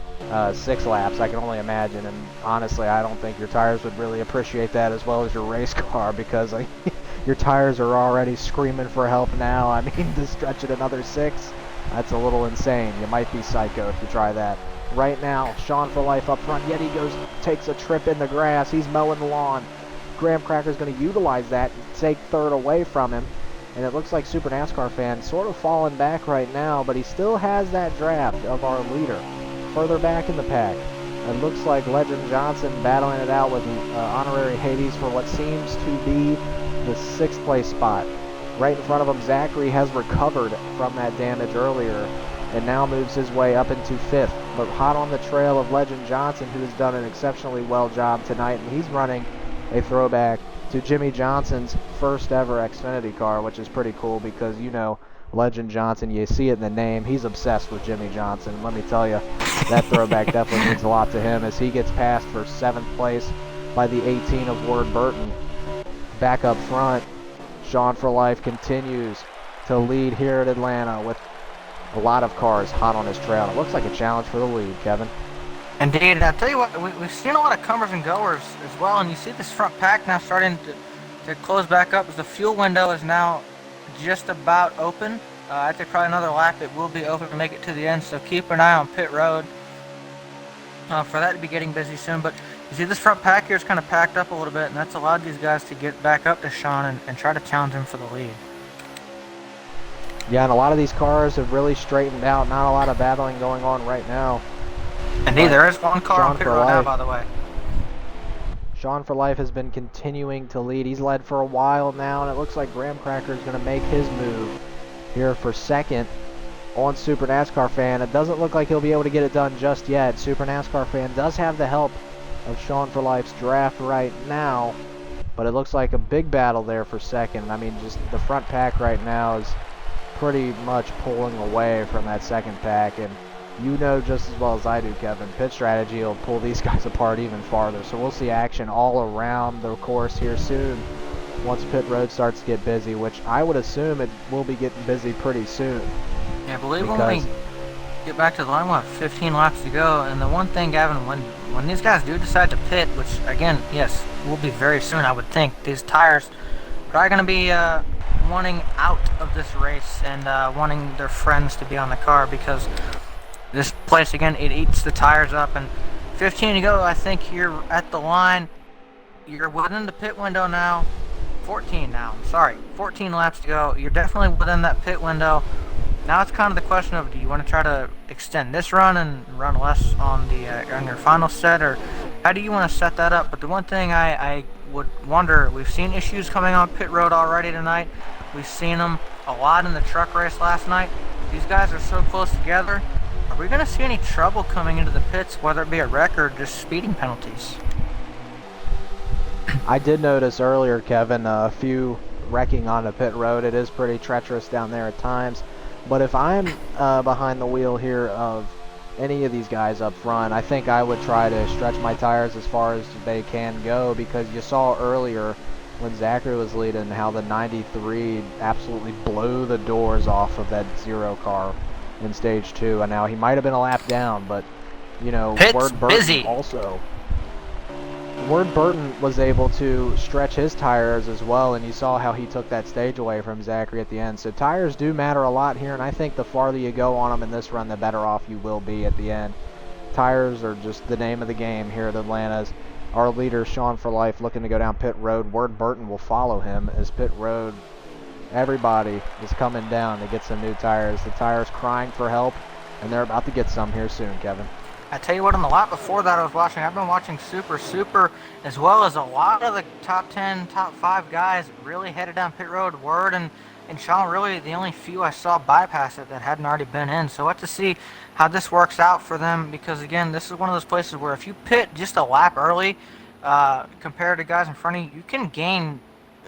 6 laps. I can only imagine, and honestly, I don't think your tires would really appreciate that as well as your race car, because your tires are already screaming for help now. I mean, to stretch it another 6, that's a little insane. You might be psycho if you try that. Right now, Sean for Life up front. Yeti takes a trip in the grass. He's mowing the lawn. Graham Cracker's going to utilize that and take 3rd away from him. And it looks like Super NASCAR Fan sort of falling back right now, but he still has that draft of our leader further back in the pack. It looks like Legend Johnson battling it out with Honorary Hades for what seems to be the 6th place spot. Right in front of him, Zachary has recovered from that damage earlier and now moves his way up into 5th. But hot on the trail of Legend Johnson, who has done an exceptionally well job tonight, and he's running a throwback to Jimmy Johnson's first ever Xfinity car, which is pretty cool because, you know, Legend Johnson, you see it in the name, he's obsessed with Jimmy Johnson. Let me tell you, that throwback definitely means a lot to him as he gets passed for 7th place by the 18 of Ward Burton. Back up front, Sean for Life continues to lead here at Atlanta with a lot of cars hot on his trail. It looks like a challenge for the lead, Kevin. Indeed, and I'll tell you what, we've seen a lot of comers and goers as well, and you see this front pack now starting to close back up as the fuel window is now just about open. After probably another lap, it will be open to make it to the end, so keep an eye on pit road for that to be getting busy soon. But you see this front pack here is kind of packed up a little bit, and that's allowed these guys to get back up to Sean and try to challenge him for the lead. Yeah, and a lot of these cars have really straightened out. Not a lot of battling going on right now. Indeed, there is one car on pit road now, by the way. Sean for Life has been continuing to lead. He's led for a while now, and it looks like Graham Cracker is going to make his move here for 2nd on Super NASCAR Fan. It doesn't look like he'll be able to get it done just yet. Super NASCAR Fan does have the help of Sean for Life's draft right now, but it looks like a big battle there for 2nd. I mean, just the front pack right now is pretty much pulling away from that 2nd pack, and you know just as well as I do, Kevin, pit strategy will pull these guys apart even farther. So we'll see action all around the course here soon once pit road starts to get busy, which I would assume it will be getting busy pretty soon. Yeah, I believe when we get back to the line, we'll have 15 laps to go. And the one thing, Gavin, when these guys do decide to pit, which, again, yes, will be very soon, I would think, these tires are probably going to be wanting out of this race and wanting their friends to be on the car, because this place, again, it eats the tires up. And 15 to go, I think you're at the line. You're within the pit window now. 14 now. Sorry, 14 laps to go. You're definitely within that pit window. Now it's kind of the question of, do you want to try to extend this run and run less on on your final set, or how do you want to set that up? But the one thing I would wonder, we've seen issues coming on pit road already tonight. We've seen them a lot in the truck race last night. These guys are so close together. Are we going to see any trouble coming into the pits, whether it be a wreck or just speeding penalties? I did notice earlier, Kevin, a few wrecking on the pit road. It is pretty treacherous down there at times. But if I'm behind the wheel here of any of these guys up front, I think I would try to stretch my tires as far as they can go, because you saw earlier when Zachary was leading how the 93 absolutely blew the doors off of that 0 car in stage 2. And now he might have been a lap down, but, you know, Pit's busy. Also, Ward Burton was able to stretch his tires as well, and you saw how he took that stage away from Zachary at the end. So tires do matter a lot here, and I think the farther you go on them in this run, the better off you will be at the end. Tires are just the name of the game here at Atlanta's. Our leader, Sean for Life, looking to go down pit road. Ward Burton will follow him as pit road. Everybody is coming down to get some new tires. The tires crying for help, and they're about to get some here soon, Kevin. I tell you what, on the lap before that I've been watching Super, as well as a lot of the top 10, top 5 guys really headed down pit road. Word and Sean, really the only few I saw bypass it that hadn't already been in. So we'll have to see how this works out for them, because again, this is one of those places where if you pit just a lap early, compared to guys in front of you, you can gain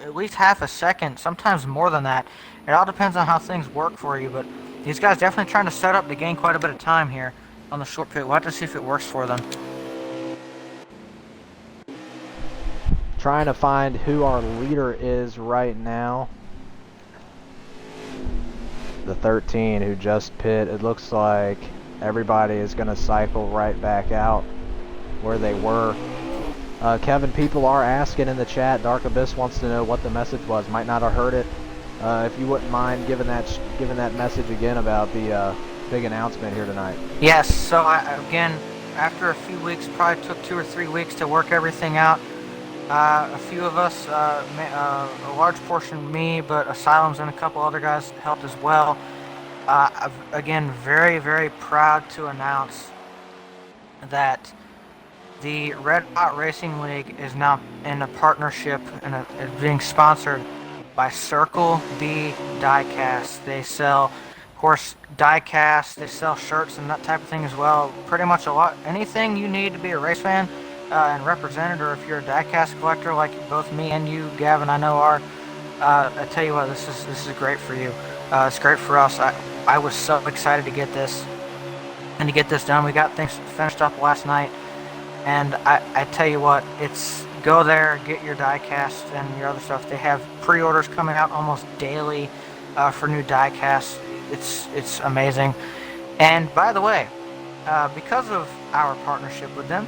at least half a second, sometimes more than that. It all depends on how things work for you, but these guys definitely trying to set up to gain quite a bit of time here on the short pit. We'll have to see if it works for them. Trying to find who our leader is right now. The 13 who just pit. It looks like everybody is going to cycle right back out where they were. Kevin, people are asking in the chat. Dark Abyss wants to know what the message was. Might not have heard it. If you wouldn't mind giving that message again about the big announcement here tonight. Yes, so again, after a few weeks, probably took 2 or 3 weeks to work everything out. A few of us, a large portion me, but Asylums and a couple other guys helped as well. Again, very, very proud to announce that the Red Hot Racing League is now in a partnership and is being sponsored by Circle B Diecast. They sell, of course, diecast. They sell shirts and that type of thing as well. Pretty much anything you need to be a race fan and represented, or if you're a diecast collector like both me and you, Gavin, I know are. I tell you what, this is great for you. It's great for us. I was so excited to get this and to get this done. We got things finished up last night, and I tell you what, it's go there, get your diecast and your other stuff. They have pre-orders coming out almost daily for new diecasts. It's amazing. And by the way, because of our partnership with them,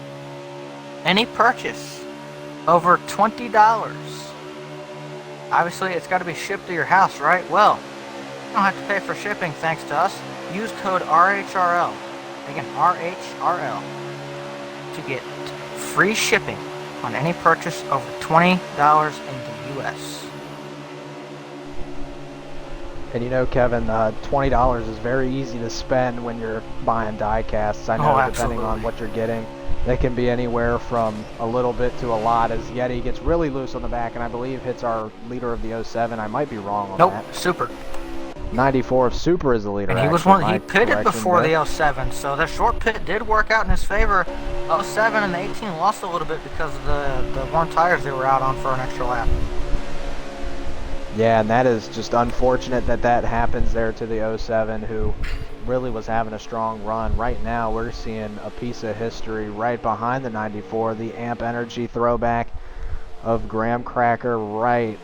any purchase over $20, obviously it's got to be shipped to your house, right? Well, you don't have to pay for shipping thanks to us. Use code RHRL, again RHRL, to get free shipping on any purchase over $20 in the US. And you know, Kevin, $20 is very easy to spend when you're buying diecasts. I know, depending on what you're getting, they can be anywhere from a little bit to a lot, as Yeti gets really loose on the back and I believe hits our leader of the 07. I might be wrong on that. Nope, Super. 94 of Super is the leader. And he pitted before the 07, so the short pit did work out in his favor. 07 and the 18 lost a little bit because of the worn tires they were out on for an extra lap. Yeah, and that is just unfortunate that happens there to the 07, who really was having a strong run. Right now, we're seeing a piece of history right behind the 94, the Amp Energy throwback of Graham Cracker, right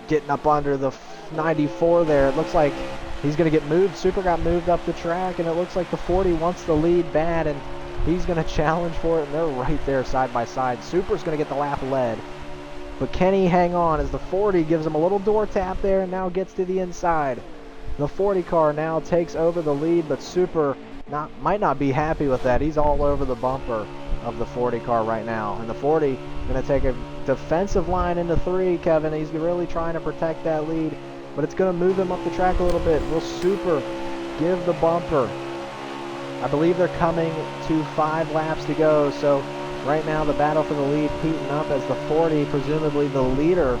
getting up under the 94 there. It looks like he's going to get moved. Super got moved up the track, and it looks like the 40 wants the lead bad, and he's going to challenge for it, and they're right there side by side. Super's going to get the lap led. But Kenny hang on as the 40 gives him a little door tap there and now gets to the inside. The 40 car now takes over the lead, but Super might not be happy with that. He's all over the bumper of the 40 car right now. And the 40 going to take a defensive line into 3, Kevin. He's really trying to protect that lead, but it's going to move him up the track a little bit. Will Super give the bumper? I believe they're coming to 5 laps to go, so right now the battle for the lead heating up as the 40, presumably the leader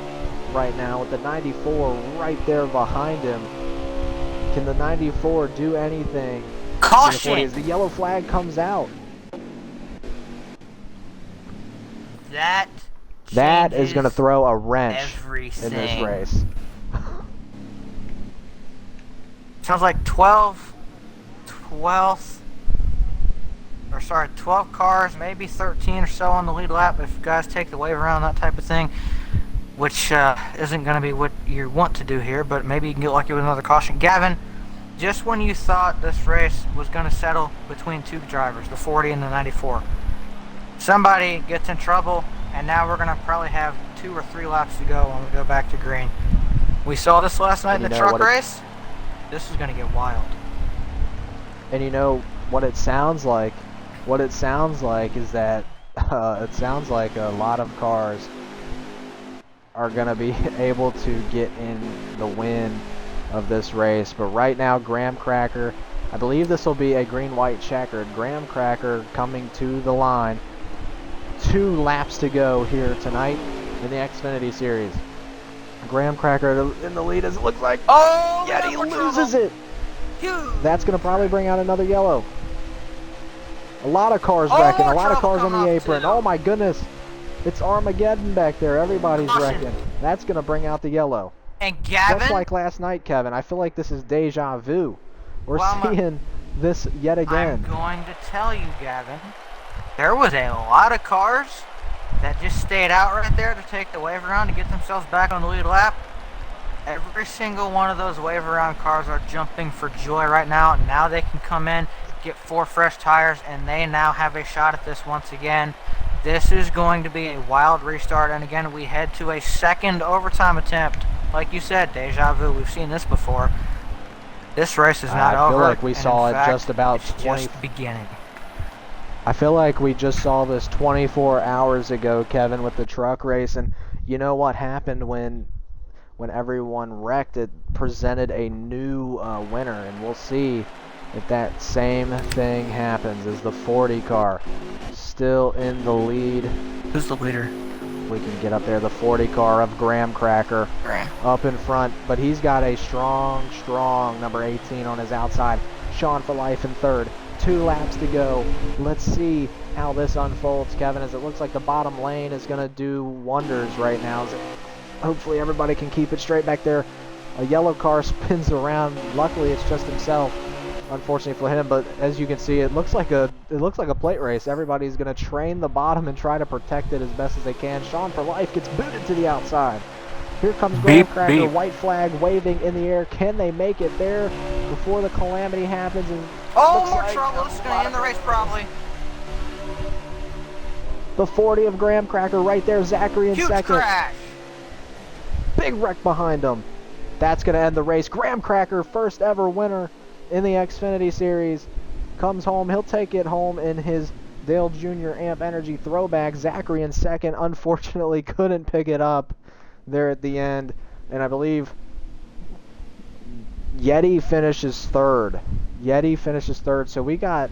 right now, with the 94 right there behind him. Can the 94 do anything? Caution! As the yellow flag comes out. That is going to throw a wrench in this race. Sounds like 12 cars, maybe 13 or so on the lead lap if guys take the wave around, that type of thing, which isn't going to be what you want to do here, but maybe you can get lucky with another caution. Gavin, just when you thought this race was going to settle between 2 drivers, the 40 and the 94, somebody gets in trouble, and now we're going to probably have 2 or 3 laps to go when we go back to green. We saw this last night in the truck race. This is going to get wild. And you know what it sounds like? What it sounds like is that it sounds like a lot of cars are going to be able to get in the win of this race. But right now, Graham Cracker, I believe this will be a green-white checkered. Graham Cracker coming to the line. 2 laps to go here tonight in the Xfinity Series. Graham Cracker in the lead as it looks like. Oh, yet he loses it. That's going to probably bring out another yellow. A lot of cars wrecking. A lot of cars on the apron. Oh my goodness. It's Armageddon back there. Everybody's wrecking. That's going to bring out the yellow. And Gavin? Just like last night, Kevin. I feel like this is deja vu. We're seeing this yet again. I'm going to tell you, Gavin, there was a lot of cars that just stayed out right there to take the wave around to get themselves back on the lead lap. Every single one of those wave around cars are jumping for joy right now. Now they can come in, get 4 fresh tires, and they now have a shot at this once again. This is going to be a wild restart, and again, we head to a second overtime attempt. Like you said, deja vu. We've seen this before. This race is not over. I feel like we saw it just about just beginning. I feel like we just saw this 24 hours ago, Kevin, with the truck race, and you know what happened when everyone wrecked? It presented a new winner, and we'll see if that same thing happens as the 40 car still in the lead. Who's the leader? We can get up there. The 40 car of Graham Cracker up in front, but he's got a strong number 18 on his outside. Sean for life in third. 2 laps to go. Let's see how this unfolds, Kevin, as it looks like the bottom lane is going to do wonders right now. Hopefully everybody can keep it straight back there. A yellow car spins around. Luckily, it's just himself, unfortunately for him. But as you can see, it looks like a plate race. Everybody's going to train the bottom and try to protect it as best as they can. Sean for life gets booted to the outside. Here comes Graham Cracker, white flag waving in the air. Can they make it there before the calamity happens? And more trouble. This is going to end the race probably. The 40 of Graham Cracker right there. Zachary in second. Crash. Big wreck behind him. That's going to end the race. Graham Cracker, first ever winner in the Xfinity Series, comes home. He'll take it home in his Dale Jr. Amp Energy throwback. Zachary in second, unfortunately couldn't pick it up there at the end. And I believe Yeti finishes third. So we got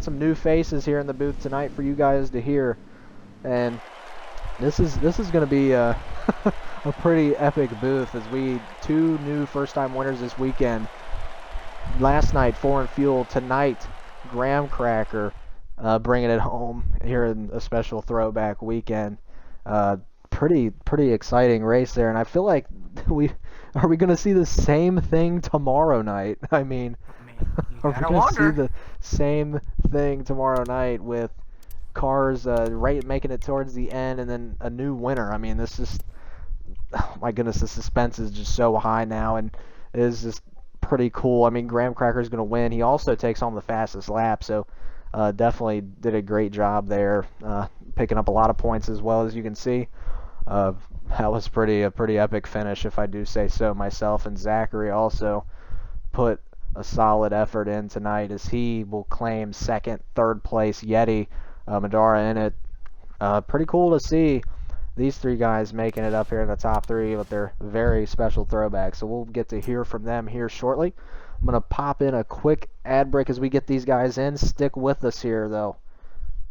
some new faces here in the booth tonight for you guys to hear. And this is going to be a pretty epic booth as we 2 new first-time winners this weekend. Last night, Foreign Fuel. Tonight, Graham Cracker bringing it home here in a special throwback weekend. Pretty exciting race there, and I feel like are we going to see the same thing tomorrow night? I mean are we going to see the same thing tomorrow night with cars right making it towards the end and then a new winner? I mean, this is, oh my goodness, the suspense is just so high now, and it is just pretty cool. I mean, Graham Cracker is going to win. He also takes home the fastest lap, so definitely did a great job there, picking up a lot of points as well, as you can see. That was a pretty epic finish, if I do say so myself. And Zachary also put a solid effort in tonight as he will claim second, third place. Yeti Madara in it. Pretty cool to see these three guys making it up here in the top three with their very special throwbacks. So we'll get to hear from them here shortly. I'm going to pop in a quick ad break as we get these guys in. Stick with us here, though,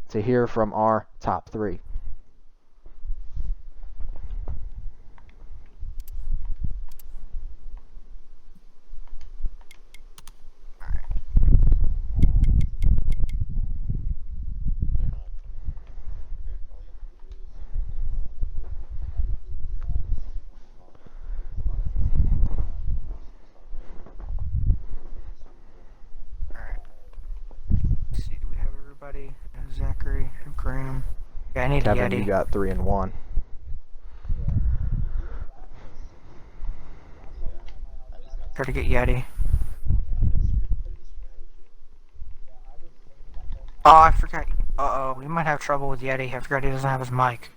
to hear from our top three. Everybody, Zachary, Graham. Yeah, I need Kevin, a Yeti. You got 3 and 1. Try to get Yeti. Oh, I forgot. Uh-oh, we might have trouble with Yeti. I forgot he doesn't have his mic.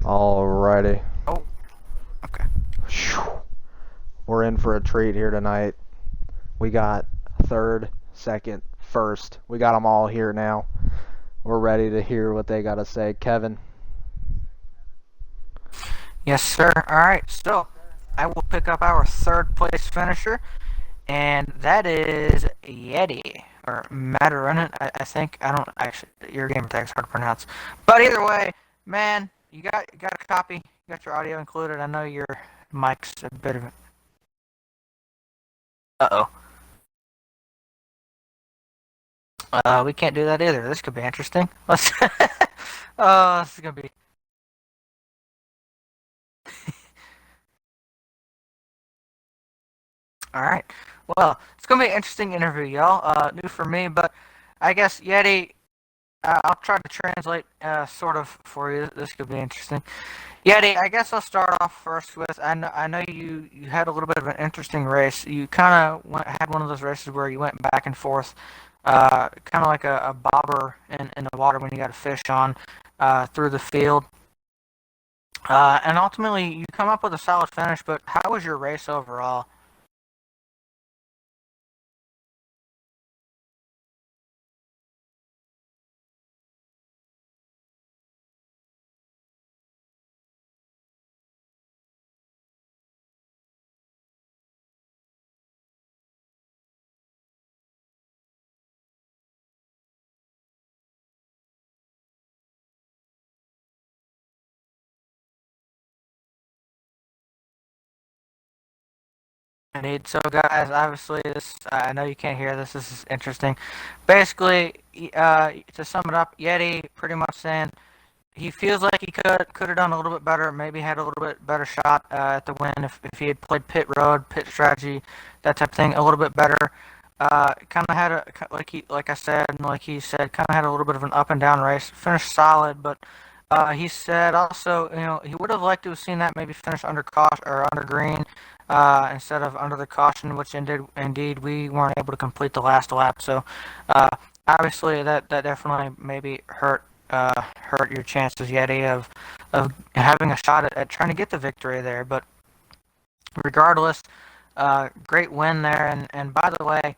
Alrighty. Oh, okay. We're in for a treat here tonight. We got third, second, first. We got them all here now. We're ready to hear what they got to say. Kevin. Yes, sir. All right, so I will pick up our third place finisher, and that is Yeti, or Matarunin, I think. I don't actually, your gamer tag's hard to pronounce. But either way, man, you got a copy, you got your audio included. I know your mic's a bit of uh-oh. We can't do that either. This could be interesting. Let's oh, this is gonna be all right. Well, it's gonna be an interesting interview, y'all. New for me, but I guess Yeti. I'll try to translate, sort of for you. This could be interesting. Yeti, I guess I'll start off first with. I know you had a little bit of an interesting race. You kind of had one of those races where you went back and forth, kind of like a bobber in the water when you got a fish on, through the field. And ultimately, you come up with a solid finish. But how was your race overall? Indeed. So, guys, obviously, this I know you can't hear this. This is interesting. Basically, to sum it up, Yeti pretty much saying he feels like he could have done a little bit better. Maybe had a little bit better shot at the win if he had played pit road, pit strategy, that type of thing a little bit better. Kind of had a like I said, and like he said, kind of had a little bit of an up and down race. Finished solid, but he said also, he would have liked to have seen that maybe finish under caution or under green, instead of under the caution, which indeed we weren't able to complete the last lap. So uh, obviously that definitely maybe hurt your chances, Yeti, of having a shot at trying to get the victory there. But regardless, great win there. And by the way,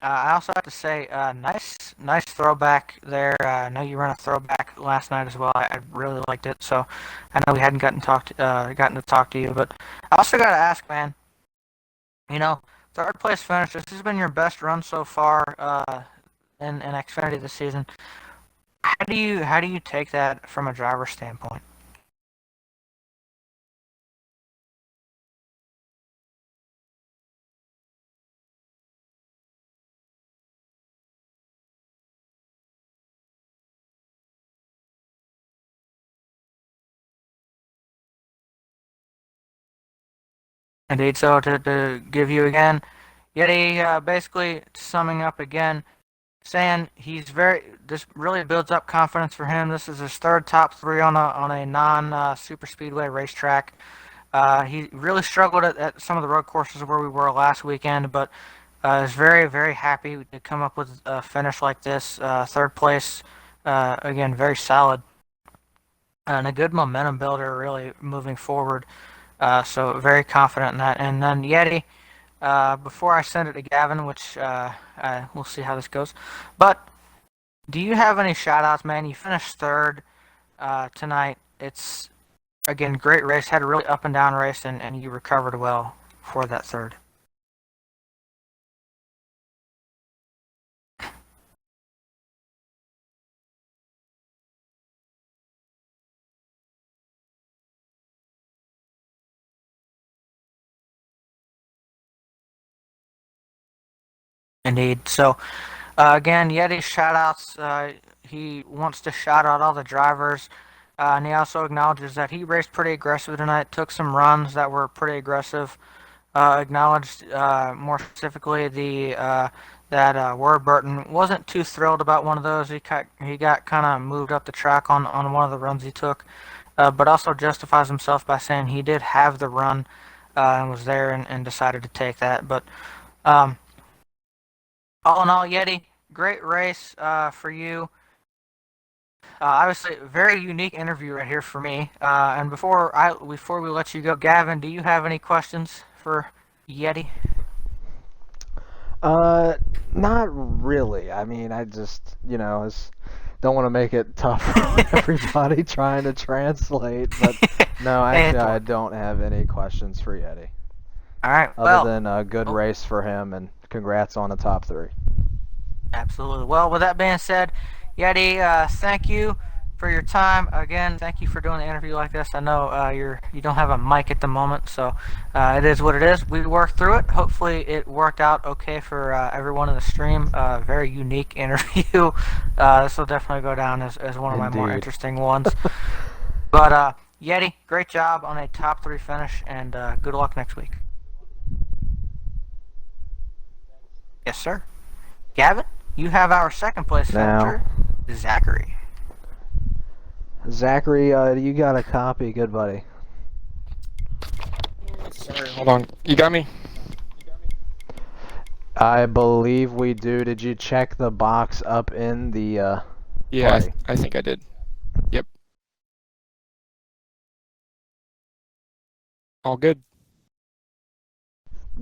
I also have to say, nice throwback there. I know you ran a throwback last night as well. I really liked it. So I know we hadn't gotten to talk to you, but I also got to ask, man. You know, third place finish. This has been your best run so far, in Xfinity this season. How do you take that from a driver standpoint? Indeed. So to give you again, Yeti, basically summing up again, saying this really builds up confidence for him. This is his third top three on a non super speedway racetrack. He really struggled at some of the road courses where we were last weekend, but is very happy to come up with a finish like this. Third place, again, very solid. and a good momentum builder really moving forward. So very confident in that. And then Yeti, before I send it to Gavin, which we'll see how this goes, but do you have any shout outs, man? You finished third tonight. It's, again, great race. Had a really up and down race, and you recovered well for that third. Indeed. So, again, Yeti shout outs. He wants to shout out all the drivers. And he also acknowledges that he raced pretty aggressive tonight, took some runs that were pretty aggressive. Acknowledged more specifically the that Warburton wasn't too thrilled about one of those. He got kind of moved up the track on one of the runs he took, but also justifies himself by saying he did have the run and was there and decided to take that. But um, all in all, Yeti, great race for you. Obviously, very unique interview right here for me. And before we let you go, Gavin, do you have any questions for Yeti? Uh, Not really. I mean, I just, don't want to make it tough for everybody trying to translate, but no, Hey, actually, I don't have any questions for Yeti, all right. other Well, than a good oh, race for him and congrats on the top three. absolutely. Well, with that being said, Yeti, thank you for your time. Again, thank you for doing the interview like this. I know you don't have a mic at the moment, so it is what it is. We worked through it. Hopefully, it worked out okay for everyone in the stream. Very unique interview. This will definitely go down as one of my more Indeed. interesting ones. But Yeti, great job on a top three finish, and good luck next week. Yes, sir. Gavin, you have our second place Now, finisher, Zachary. Zachary, you got a copy, good buddy. Sorry, hold on. You got me? I believe we do. Did you check the box up in the Yeah, party? I think I did. Yep. All good.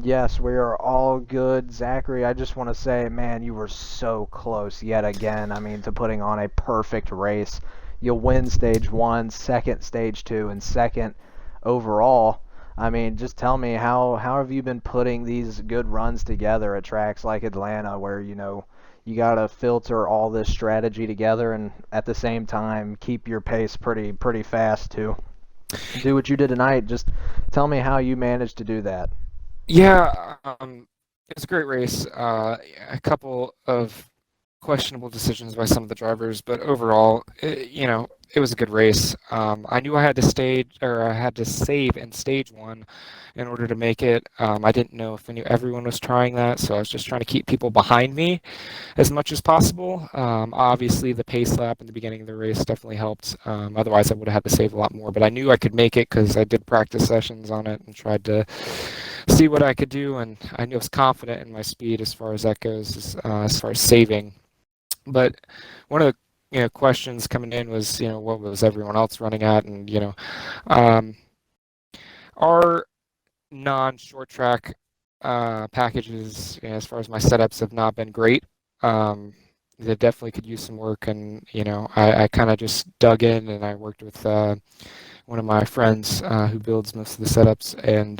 Yes, we are all good. Zachary, I just want to say, man, you were so close yet again. I mean, to putting on a perfect race. You'll win stage one, second stage two, and second overall. I mean, just tell me how have you been putting these good runs together at tracks like Atlanta where, you got to filter all this strategy together and at the same time keep your pace pretty fast to do what you did tonight. Just tell me how you managed to do that. Yeah, it was a great race. A couple of questionable decisions by some of the drivers, but overall, it was a good race. I knew I had to save in stage one in order to make it. I didn't know if I knew everyone was trying that, so I was just trying to keep people behind me as much as possible. Obviously, the pace lap in the beginning of the race definitely helped. Otherwise, I would have had to save a lot more. But I knew I could make it because I did practice sessions on it and tried to see what I could do. And I knew I was confident in my speed as far as that goes, as far as saving. But one of the questions coming in was what was everyone else running at, and um, our non-short track packages, as far as my setups, have not been great. They definitely could use some work, and I kind of just dug in and I worked with one of my friends who builds most of the setups, and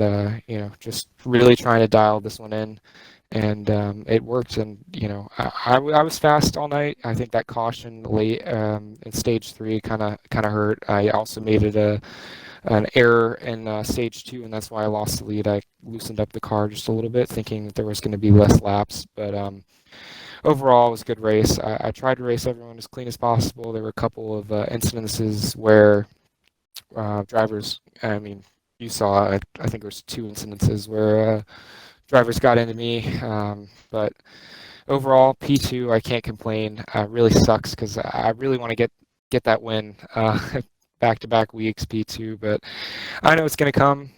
just really trying to dial this one in, and it worked. And I was fast all night. I think that caution late in stage three kind of hurt. I also made it an error in stage two, and that's why I lost the lead. I loosened up the car just a little bit, thinking that there was going to be less laps, but overall, it was a good race. I tried to race everyone as clean as possible. There were a couple of incidences where drivers, I mean, you saw, I think there was two incidences where drivers got into me, but overall, P2, I can't complain. Really sucks because I really want to get that win back-to-back weeks P2, but I know it's going to come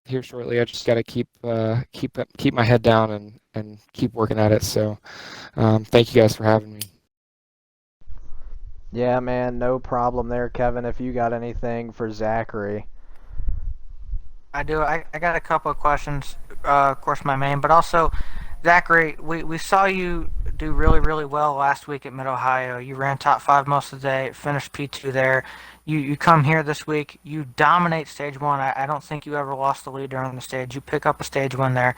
here shortly. I just got to keep my head down and keep working at it. So thank you guys for having me. Yeah, man, no problem there, Kevin. If you got anything for Zachary. I do. I got a couple of questions. Of course, my main, but also, Zachary, we saw you do really, really well last week at Mid Ohio. You ran top five most of the day, finished P2 there. You come here this week, you dominate stage one. I don't think you ever lost the lead during the stage. You pick up a stage win there.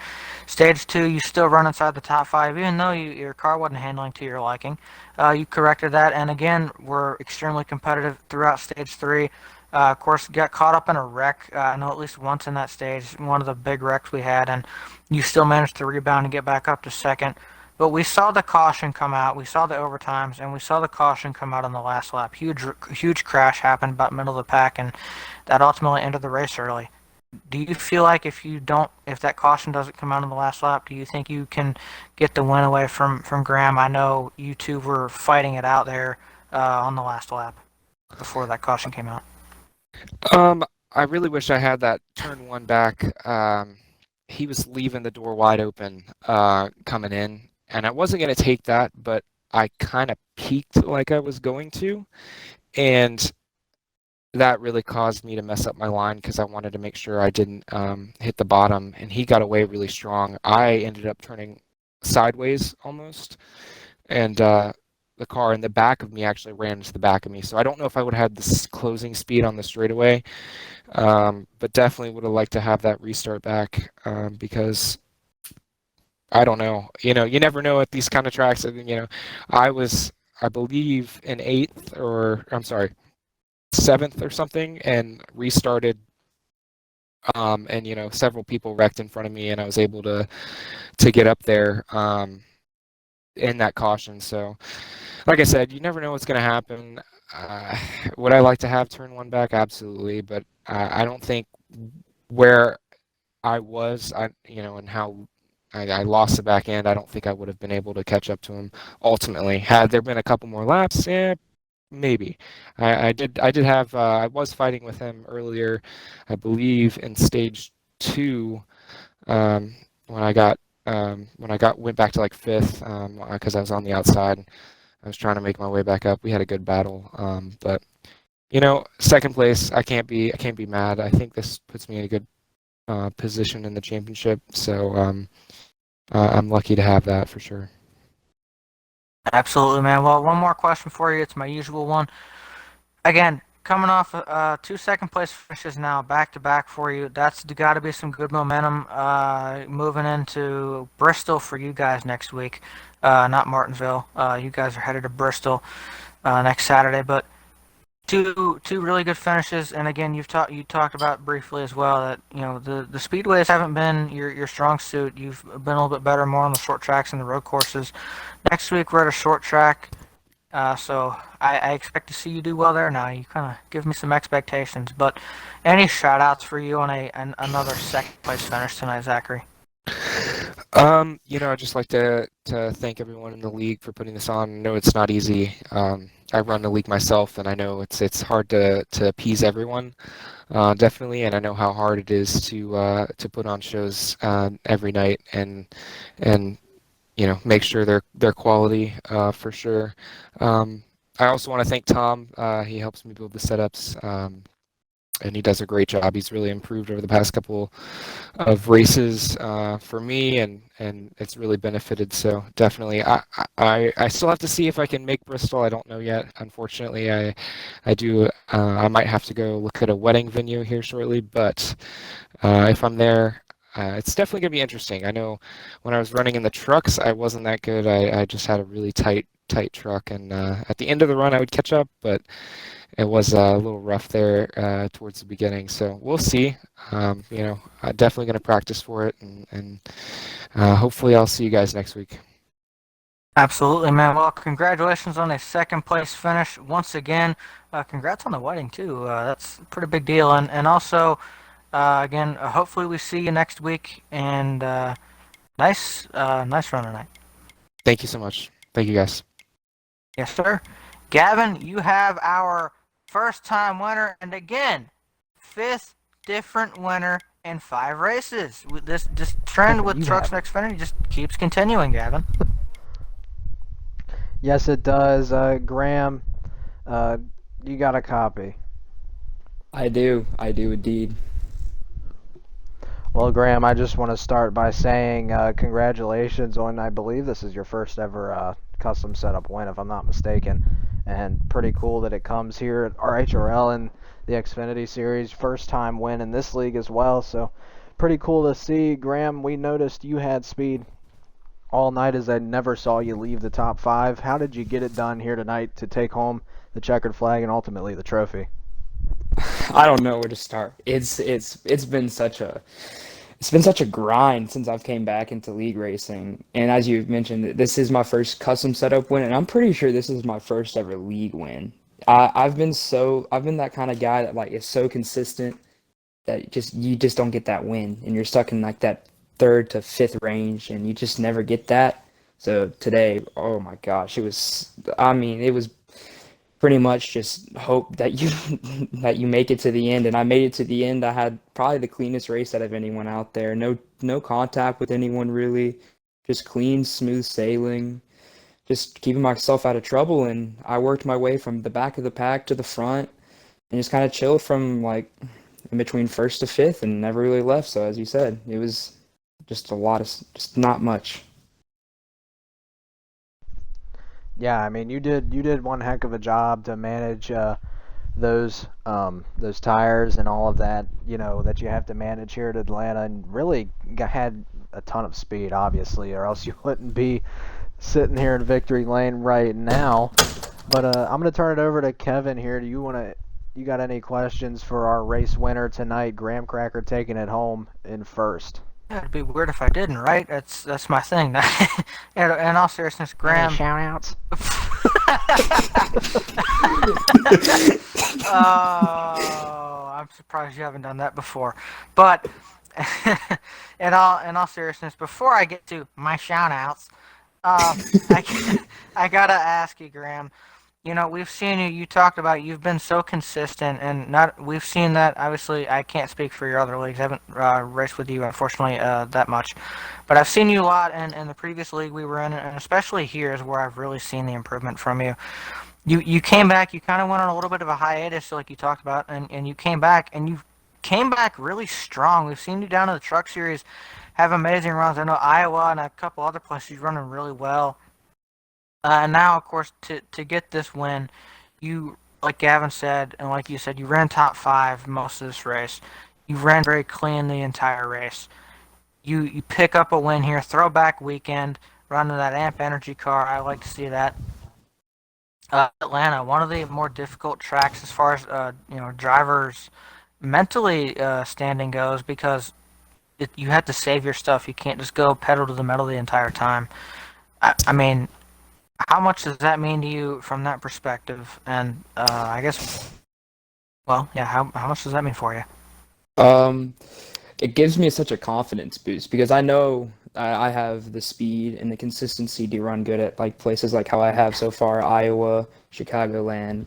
Stage two, you still run inside the top five, even though your car wasn't handling to your liking. You corrected that, and again, were extremely competitive throughout stage three. Of course, got caught up in a wreck. I know at least once in that stage, one of the big wrecks we had, and you still managed to rebound and get back up to second. But we saw the caution come out. We saw the overtimes, and we saw the caution come out on the last lap. Huge crash happened about middle of the pack, and that ultimately ended the race early. Do you feel like if that caution doesn't come out on the last lap, do you think you can get the win away from Graham? I know you two were fighting it out there on the last lap before that caution came out. I really wish I had that turn one back. He was leaving the door wide open coming in, and I wasn't going to take that, but I kind of peaked like I was going to, and that really caused me to mess up my line because I wanted to make sure I didn't hit the bottom, and he got away really strong. I ended up turning sideways almost, and the car in the back of me actually ran into the back of me. So I don't know if I would have had this closing speed on the straightaway, but definitely would have liked to have that restart back because I don't know. You know, you never know at these kind of tracks. I was, I believe, in eighth or I'm sorry, seventh or something, and restarted. And several people wrecked in front of me, and I was able to get up there in that caution. So, like I said, you never know what's going to happen. Would I like to have turn one back? Absolutely, but I don't think where I was, and how I lost the back end. I don't think I would have been able to catch up to him ultimately. Had there been a couple more laps, yeah, maybe. I did have. I was fighting with him earlier, I believe, in stage two, um, when I went back to like fifth, because I was on the outside. I was trying to make my way back up. We had a good battle, but second place. I can't be mad. I think this puts me in a good position in the championship. So I'm lucky to have that for sure. Absolutely, man. Well, one more question for you. It's my usual one. Again, coming off two second place finishes now, back to back for you. That's got to be some good momentum moving into Bristol for you guys next week. Not Martinsville. You guys are headed to Bristol next Saturday, but two really good finishes. And again, you talked about briefly as well that the speedways haven't been your strong suit. You've been a little bit better more on the short tracks and the road courses. Next week we're at a short track. So I expect to see you do well there now. You kind of give me some expectations. But any shout outs for you on another second place finish tonight, Zachary? I'd just like to thank everyone in the league for putting this on. I know it's not easy. I run the league myself, and I know it's hard to appease everyone, definitely. And I know how hard it is to put on shows every night and make sure they're quality for sure. I also want to thank Tom. He helps me build the setups, and he does a great job. He's really improved over the past couple of races for me, and it's really benefited. So definitely, I still have to see if I can make Bristol. I don't know yet. Unfortunately, I do. I might have to go look at a wedding venue here shortly, but if I'm there. It's definitely going to be interesting. I know when I was running in the trucks, I wasn't that good. I just had a really tight truck, and at the end of the run, I would catch up, but it was a little rough there towards the beginning. So we'll see. I'm definitely going to practice for it, and hopefully I'll see you guys next week. Absolutely, man. Well, congratulations on a second place finish once again. Congrats on the wedding too. That's a pretty big deal, and also. Again, hopefully we see you next week, and nice run tonight. Thank you so much. Thank you, guys. Yes, sir. Gavin, you have our first-time winner, and again, fifth different winner in 5 races. This trend with Trucks Xfinity just keeps continuing, Gavin. Yes, it does. Graham, Uh, you got a copy. I do indeed. Well, Graham, I just want to start by saying congratulations on, I believe this is your first ever custom setup win, if I'm not mistaken. And pretty cool that it comes here at RHRL in the Xfinity Series. First time win in this league as well, so pretty cool to see. Graham, we noticed you had speed all night as I never saw you leave the top 5. How did you get it done here tonight to take home the checkered flag and ultimately the trophy? I don't know where to start. It's been such a grind since I've came back into league racing. And as you've mentioned, this is my first custom setup win, and I'm pretty sure this is my first ever league win. I've been that kind of guy that like is so consistent that you just don't get that win, and you're stuck in like that third to fifth range, and you just never get that. So today, oh my gosh, it was pretty much just hope that you that you make it to the end, and I made it to the end. I had probably the cleanest race out of anyone out there. No contact with anyone really, just clean, smooth sailing, just keeping myself out of trouble. And I worked my way from the back of the pack to the front, and just kind of chilled from like in between first to fifth, and never really left. So as you said, it was just just not much. Yeah, I mean you did one heck of a job to manage those tires and all of that, that you have to manage here at Atlanta, and really had a ton of speed, obviously, or else you wouldn't be sitting here in victory lane right now. But I'm gonna turn it over to Kevin here. You got any questions for our race winner tonight, Graham Cracker, taking it home in first? Yeah, it'd be weird if I didn't, right? That's my thing. In all seriousness, Graham. Any shout outs? Oh, I'm surprised you haven't done that before. But in all seriousness, before I get to my shout outs, uh, I gotta ask you, Graham. We've seen you. You talked about you've been so consistent, and not. We've seen that. Obviously, I can't speak for your other leagues. I haven't raced with you, unfortunately, that much. But I've seen you a lot in the previous league we were in, and especially here is where I've really seen the improvement from you. You came back. You kind of went on a little bit of a hiatus, like you talked about, and you came back, and you came back really strong. We've seen you down in the Truck Series have amazing runs. I know Iowa and a couple other places running really well. And now, of course, to get this win, you, like Gavin said, and like you said, you ran top 5 most of this race. You ran very clean the entire race. You pick up a win here, throwback weekend, running that AMP Energy car. I like to see that. Atlanta, one of the more difficult tracks as far as drivers mentally standing goes, because you have to save your stuff. You can't just go pedal to the metal the entire time. I mean, how much does that mean to you from that perspective? And I guess, well, yeah, how much does that mean for you? Um, it gives me such a confidence boost because I know I have the speed and the consistency to run good at like places like how I have so far, Iowa, Chicagoland.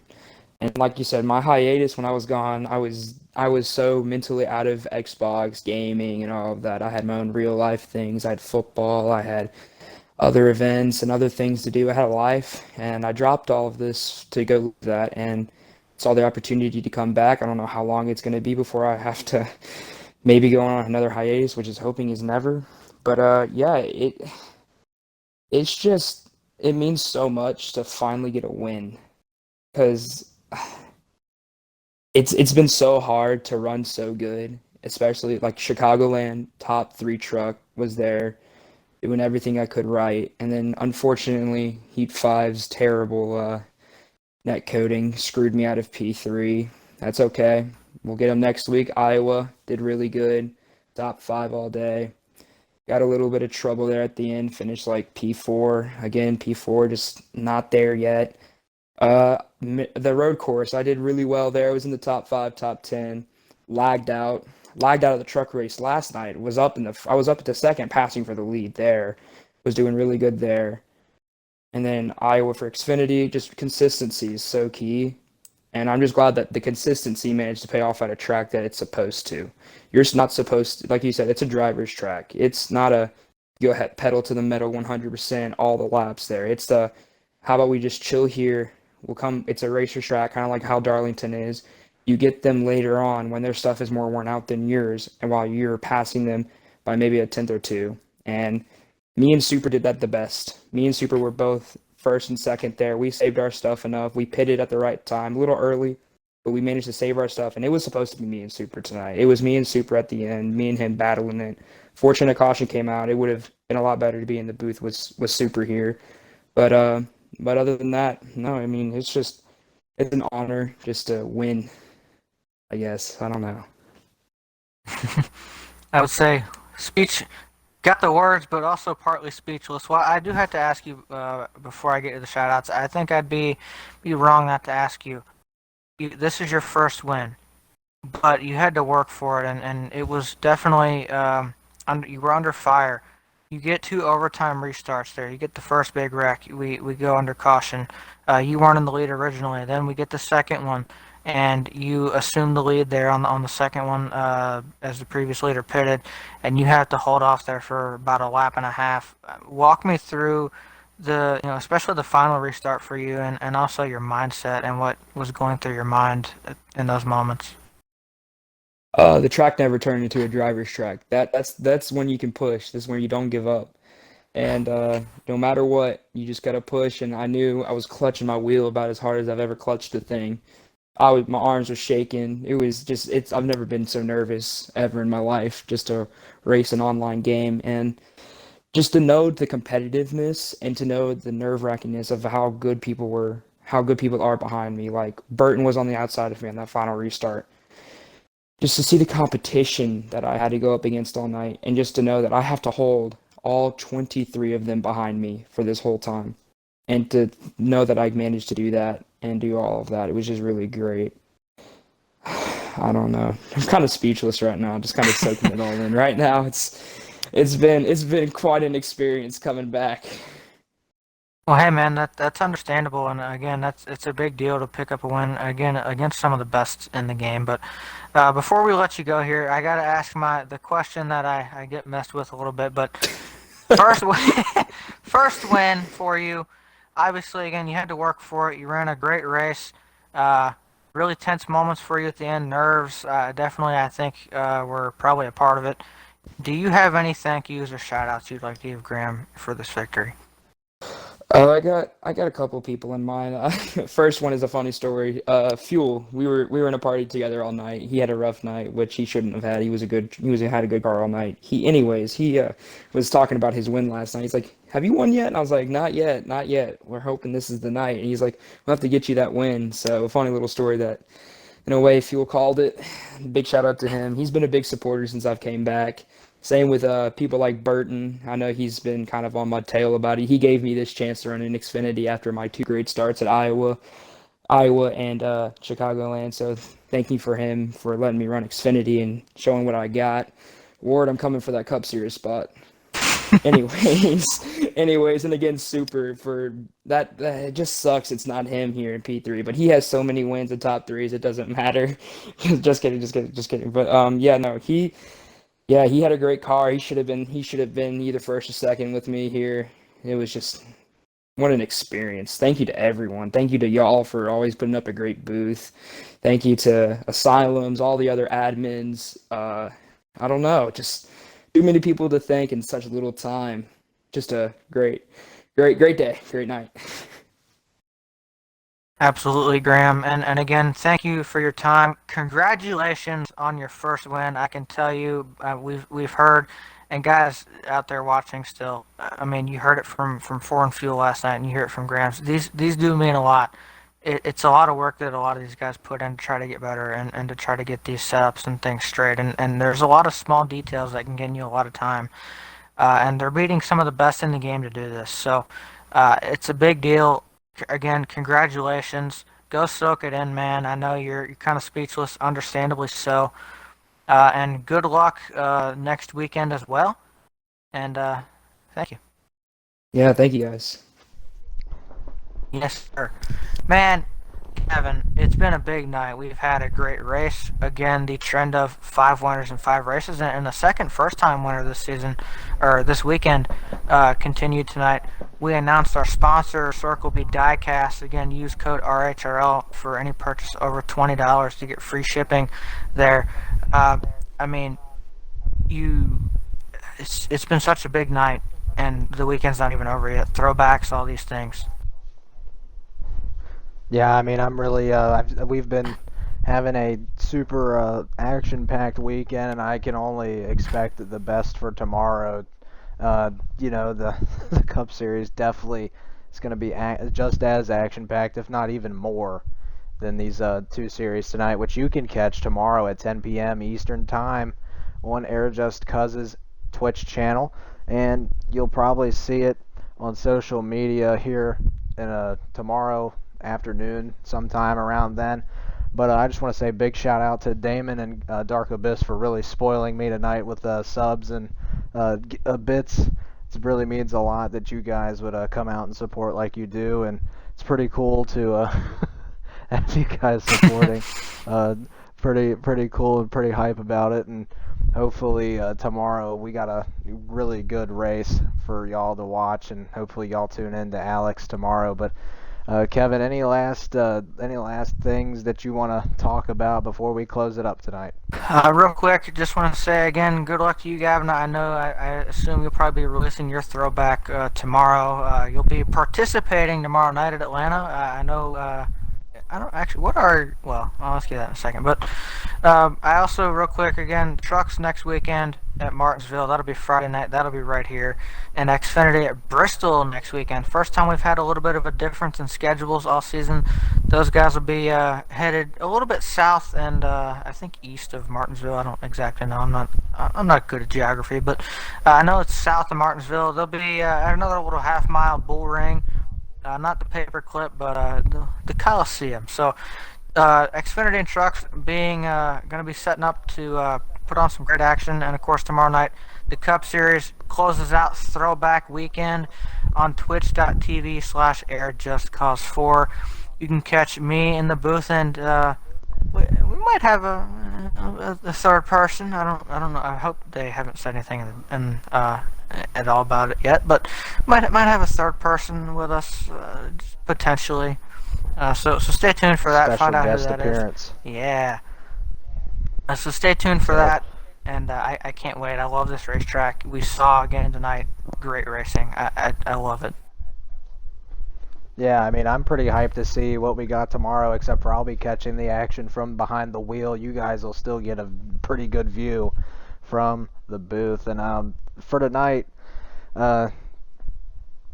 And like you said, my hiatus when I was gone, I was so mentally out of Xbox gaming and all of that. I had my own real life things. I had football, I had other events and other things to do. I had a life, and I dropped all of this to go do that, and saw the opportunity to come back. I don't know how long it's going to be before I have to maybe go on another hiatus, which is hoping is never. But yeah, it's just it means so much to finally get a win because it's been so hard to run so good, especially like Chicagoland top 3 truck was there doing everything I could right, and then unfortunately Heat Five's terrible net coding screwed me out of P3. That's okay. We'll get them next week. Iowa did really good, top 5 all day. Got a little bit of trouble there at the end. Finished like P4 again. P4 just not there yet. The road course, I did really well there. I was in the top 5, top 10. Lagged out. Lagged out of the truck race last night. I was up at the second, passing for the lead there. Was doing really good there. And then Iowa for Xfinity, just consistency is so key. And I'm just glad that the consistency managed to pay off at a track that it's supposed to. You're not supposed to, like you said, it's a driver's track. It's not a go ahead pedal to the metal 100% all the laps there. It's the how about we just chill here, will come. It's a racer's track, kind of like how Darlington is. You get them later on when their stuff is more worn out than yours, and while you're passing them by maybe a tenth or two. And me and Super did that the best. Me and Super were both first and second there. We saved our stuff enough. We pitted at the right time, a little early, but we managed to save our stuff. And it was supposed to be me and Super tonight. It was me and Super at the end, me and him battling it. Fortunate caution came out. It would have been a lot better to be in the booth with Super here. But other than that, no. I mean, it's an honor just to win. I guess I don't know. I would say speech got the words, but also partly speechless. Well, I do have to ask you before I get to the shoutouts. I think I'd be wrong not to ask you. This is your first win, but you had to work for it, and it was definitely you were under fire. You get 2 overtime restarts there. You get the first big wreck. We go under caution. You weren't in the lead originally. Then we get the second one, and you assume the lead there on the second one as the previous leader pitted, and you have to hold off there for about a lap and a half. Walk me through especially the final restart for you, and also your mindset and what was going through your mind in those moments. The track never turned into a driver's track. That's when you can push. This is when you don't give up. And no matter what, you just gotta push. And I knew I was clutching my wheel about as hard as I've ever clutched a thing. My arms were shaking. It was just I've never been so nervous ever in my life just to race an online game, and just to know the competitiveness and to know the nerve-wrackingness of how good people are behind me. Like Burton was on the outside of me on that final restart. Just to see the competition that I had to go up against all night, and just to know that I have to hold all 23 of them behind me for this whole time, and to know that I managed to do that and do all of that, it was just really great. I don't know. I'm kind of speechless right now. Just kind of soaking it all in right now. It's been quite an experience coming back. Well, hey man, that's understandable, and again, it's a big deal to pick up a win again against some of the best in the game. But before we let you go here, I gotta ask the question that I get messed with a little bit. But first first win for you. Obviously, again, you had to work for it. You ran a great race. Really tense moments for you at the end. Nerves, definitely, I think, were probably a part of it. Do you have any thank yous or shout outs you'd like to give Graham for this victory? I got a couple people in mind. First one is a funny story. Fuel. We were in a party together all night. He had a rough night, which he shouldn't have had. He had a good car all night. He was talking about his win last night. He's like, "Have you won yet?" And I was like, "Not yet, not yet. We're hoping this is the night." And he's like, "We'll have to get you that win." So a funny little story that, in a way, Fuel called it. Big shout out to him. He's been a big supporter since I've came back. Same with people like Burton. I know he's been kind of on my tail about it. He gave me this chance to run an Xfinity after my 2 great starts at Iowa and Chicagoland. So thank you for him for letting me run Xfinity and showing what I got. Ward, I'm coming for that Cup Series spot. anyways, and again, Super for that. It just sucks. It's not him here in P3, but he has so many wins and top threes. It doesn't matter. Just kidding. But yeah, no, he had a great car. He should have been either first or second with me here. It was just what an experience. Thank you to everyone. Thank you to y'all for always putting up a great booth. Thank you to Asylums, all the other admins. I don't know, just too many people to thank in such little time. Just a great day, great night. Absolutely, Graham. And again, thank you for your time. Congratulations on your first win. I can tell you, we've heard, and guys out there watching still, I mean, you heard it from Foreign Fuel last night, and you hear it from Graham. These do mean a lot. It's a lot of work that a lot of these guys put in to try to get better and to try to get these setups and things straight. And there's a lot of small details that can gain you a lot of time. And they're beating some of the best in the game to do this. So it's a big deal. Again, congratulations. Go soak it in, man. I know you're kind of speechless, understandably so. And good luck next weekend as well. And thank you. Yeah, thank you guys. Yes, sir. Man, Kevin, it's been a big night. We've had a great race. Again, the trend of 5 winners in 5 races, and the second first-time winner this season, or this weekend, continued tonight. We announced our sponsor, Circle B Diecast. Again, use code RHRL for any purchase over $20 to get free shipping there. I mean, it's been such a big night, and the weekend's not even over yet. Throwbacks, all these things. Yeah, I mean, I'm really, we've been having a super action-packed weekend, and I can only expect the best for tomorrow. You know, the the Cup Series definitely is going to be just as action-packed, if not even more, than these two series tonight, which you can catch tomorrow at 10 p.m. Eastern Time on Air Just Cuz's Twitch channel, and you'll probably see it on social media here in tomorrow afternoon, sometime around then. But I just want to say a big shout out to Damon and Dark Abyss for really spoiling me tonight with subs and bits. It really means a lot that you guys would come out and support like you do, and it's pretty cool to have you guys supporting. Pretty cool and pretty hype about it, and hopefully tomorrow we got a really good race for y'all to watch, and hopefully y'all tune in to Alex tomorrow. But Kevin, any last things that you want to talk about before we close it up tonight? Real quick, just want to say again, good luck to you, Gavin. I know, I assume you'll probably be releasing your throwback tomorrow. You'll be participating tomorrow night at Atlanta. I know. I don't actually. Well, I'll ask you that in a second. But I also, real quick, again, trucks next weekend at Martinsville. That'll be Friday night. That'll be right here. And Xfinity at Bristol next weekend. First time we've had a little bit of a difference in schedules all season. Those guys will be headed a little bit south and I think east of Martinsville. I don't exactly know. I'm not good at geography, but I know it's south of Martinsville. They'll be at another little half-mile bull ring. Not the paperclip, but the Coliseum. So Xfinity and trucks being going to be setting up to put on some great action. And of course tomorrow night the Cup Series closes out Throwback Weekend on twitch.tv/airjustcause4. You can catch me in the booth, and we might have a third person. I don't know. I hope they haven't said anything at all about it yet, but might have a third person with us potentially. So stay tuned for that. Special Find out who guest that appearance. is. Yeah. So stay tuned for that, and I can't wait. I love this racetrack. We saw again tonight. Great racing. I love it. Yeah, I mean, I'm pretty hyped to see what we got tomorrow, except for I'll be catching the action from behind the wheel. You guys will still get a pretty good view from the booth. And for tonight,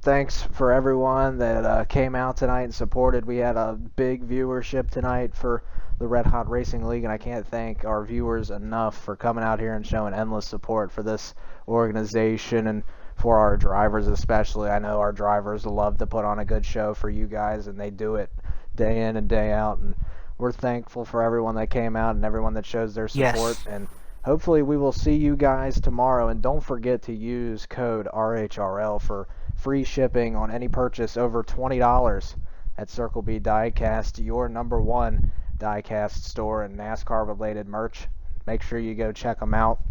thanks for everyone that came out tonight and supported. We had a big viewership tonight for the Red Hot Racing League, and I can't thank our viewers enough for coming out here and showing endless support for this organization and for our drivers especially. I know our drivers love to put on a good show for you guys, and they do it day in and day out, and we're thankful for everyone that came out and everyone that shows their support. Yes. And hopefully we will see you guys tomorrow, and don't forget to use code RHRL for free shipping on any purchase over $20 at Circle B Diecast, your #1 diecast store and NASCAR related merch. Make sure you go check them out.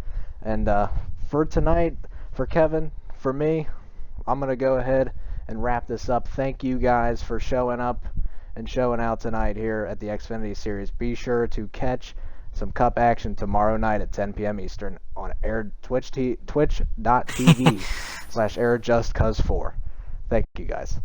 And for tonight, for Kevin, for me, I'm going to go ahead and wrap this up. Thank you guys for showing up and showing out tonight here at the Xfinity Series. Be sure to catch some Cup action tomorrow night at 10 p.m. Eastern on twitch.tv/airjustcuz4. Thank you guys.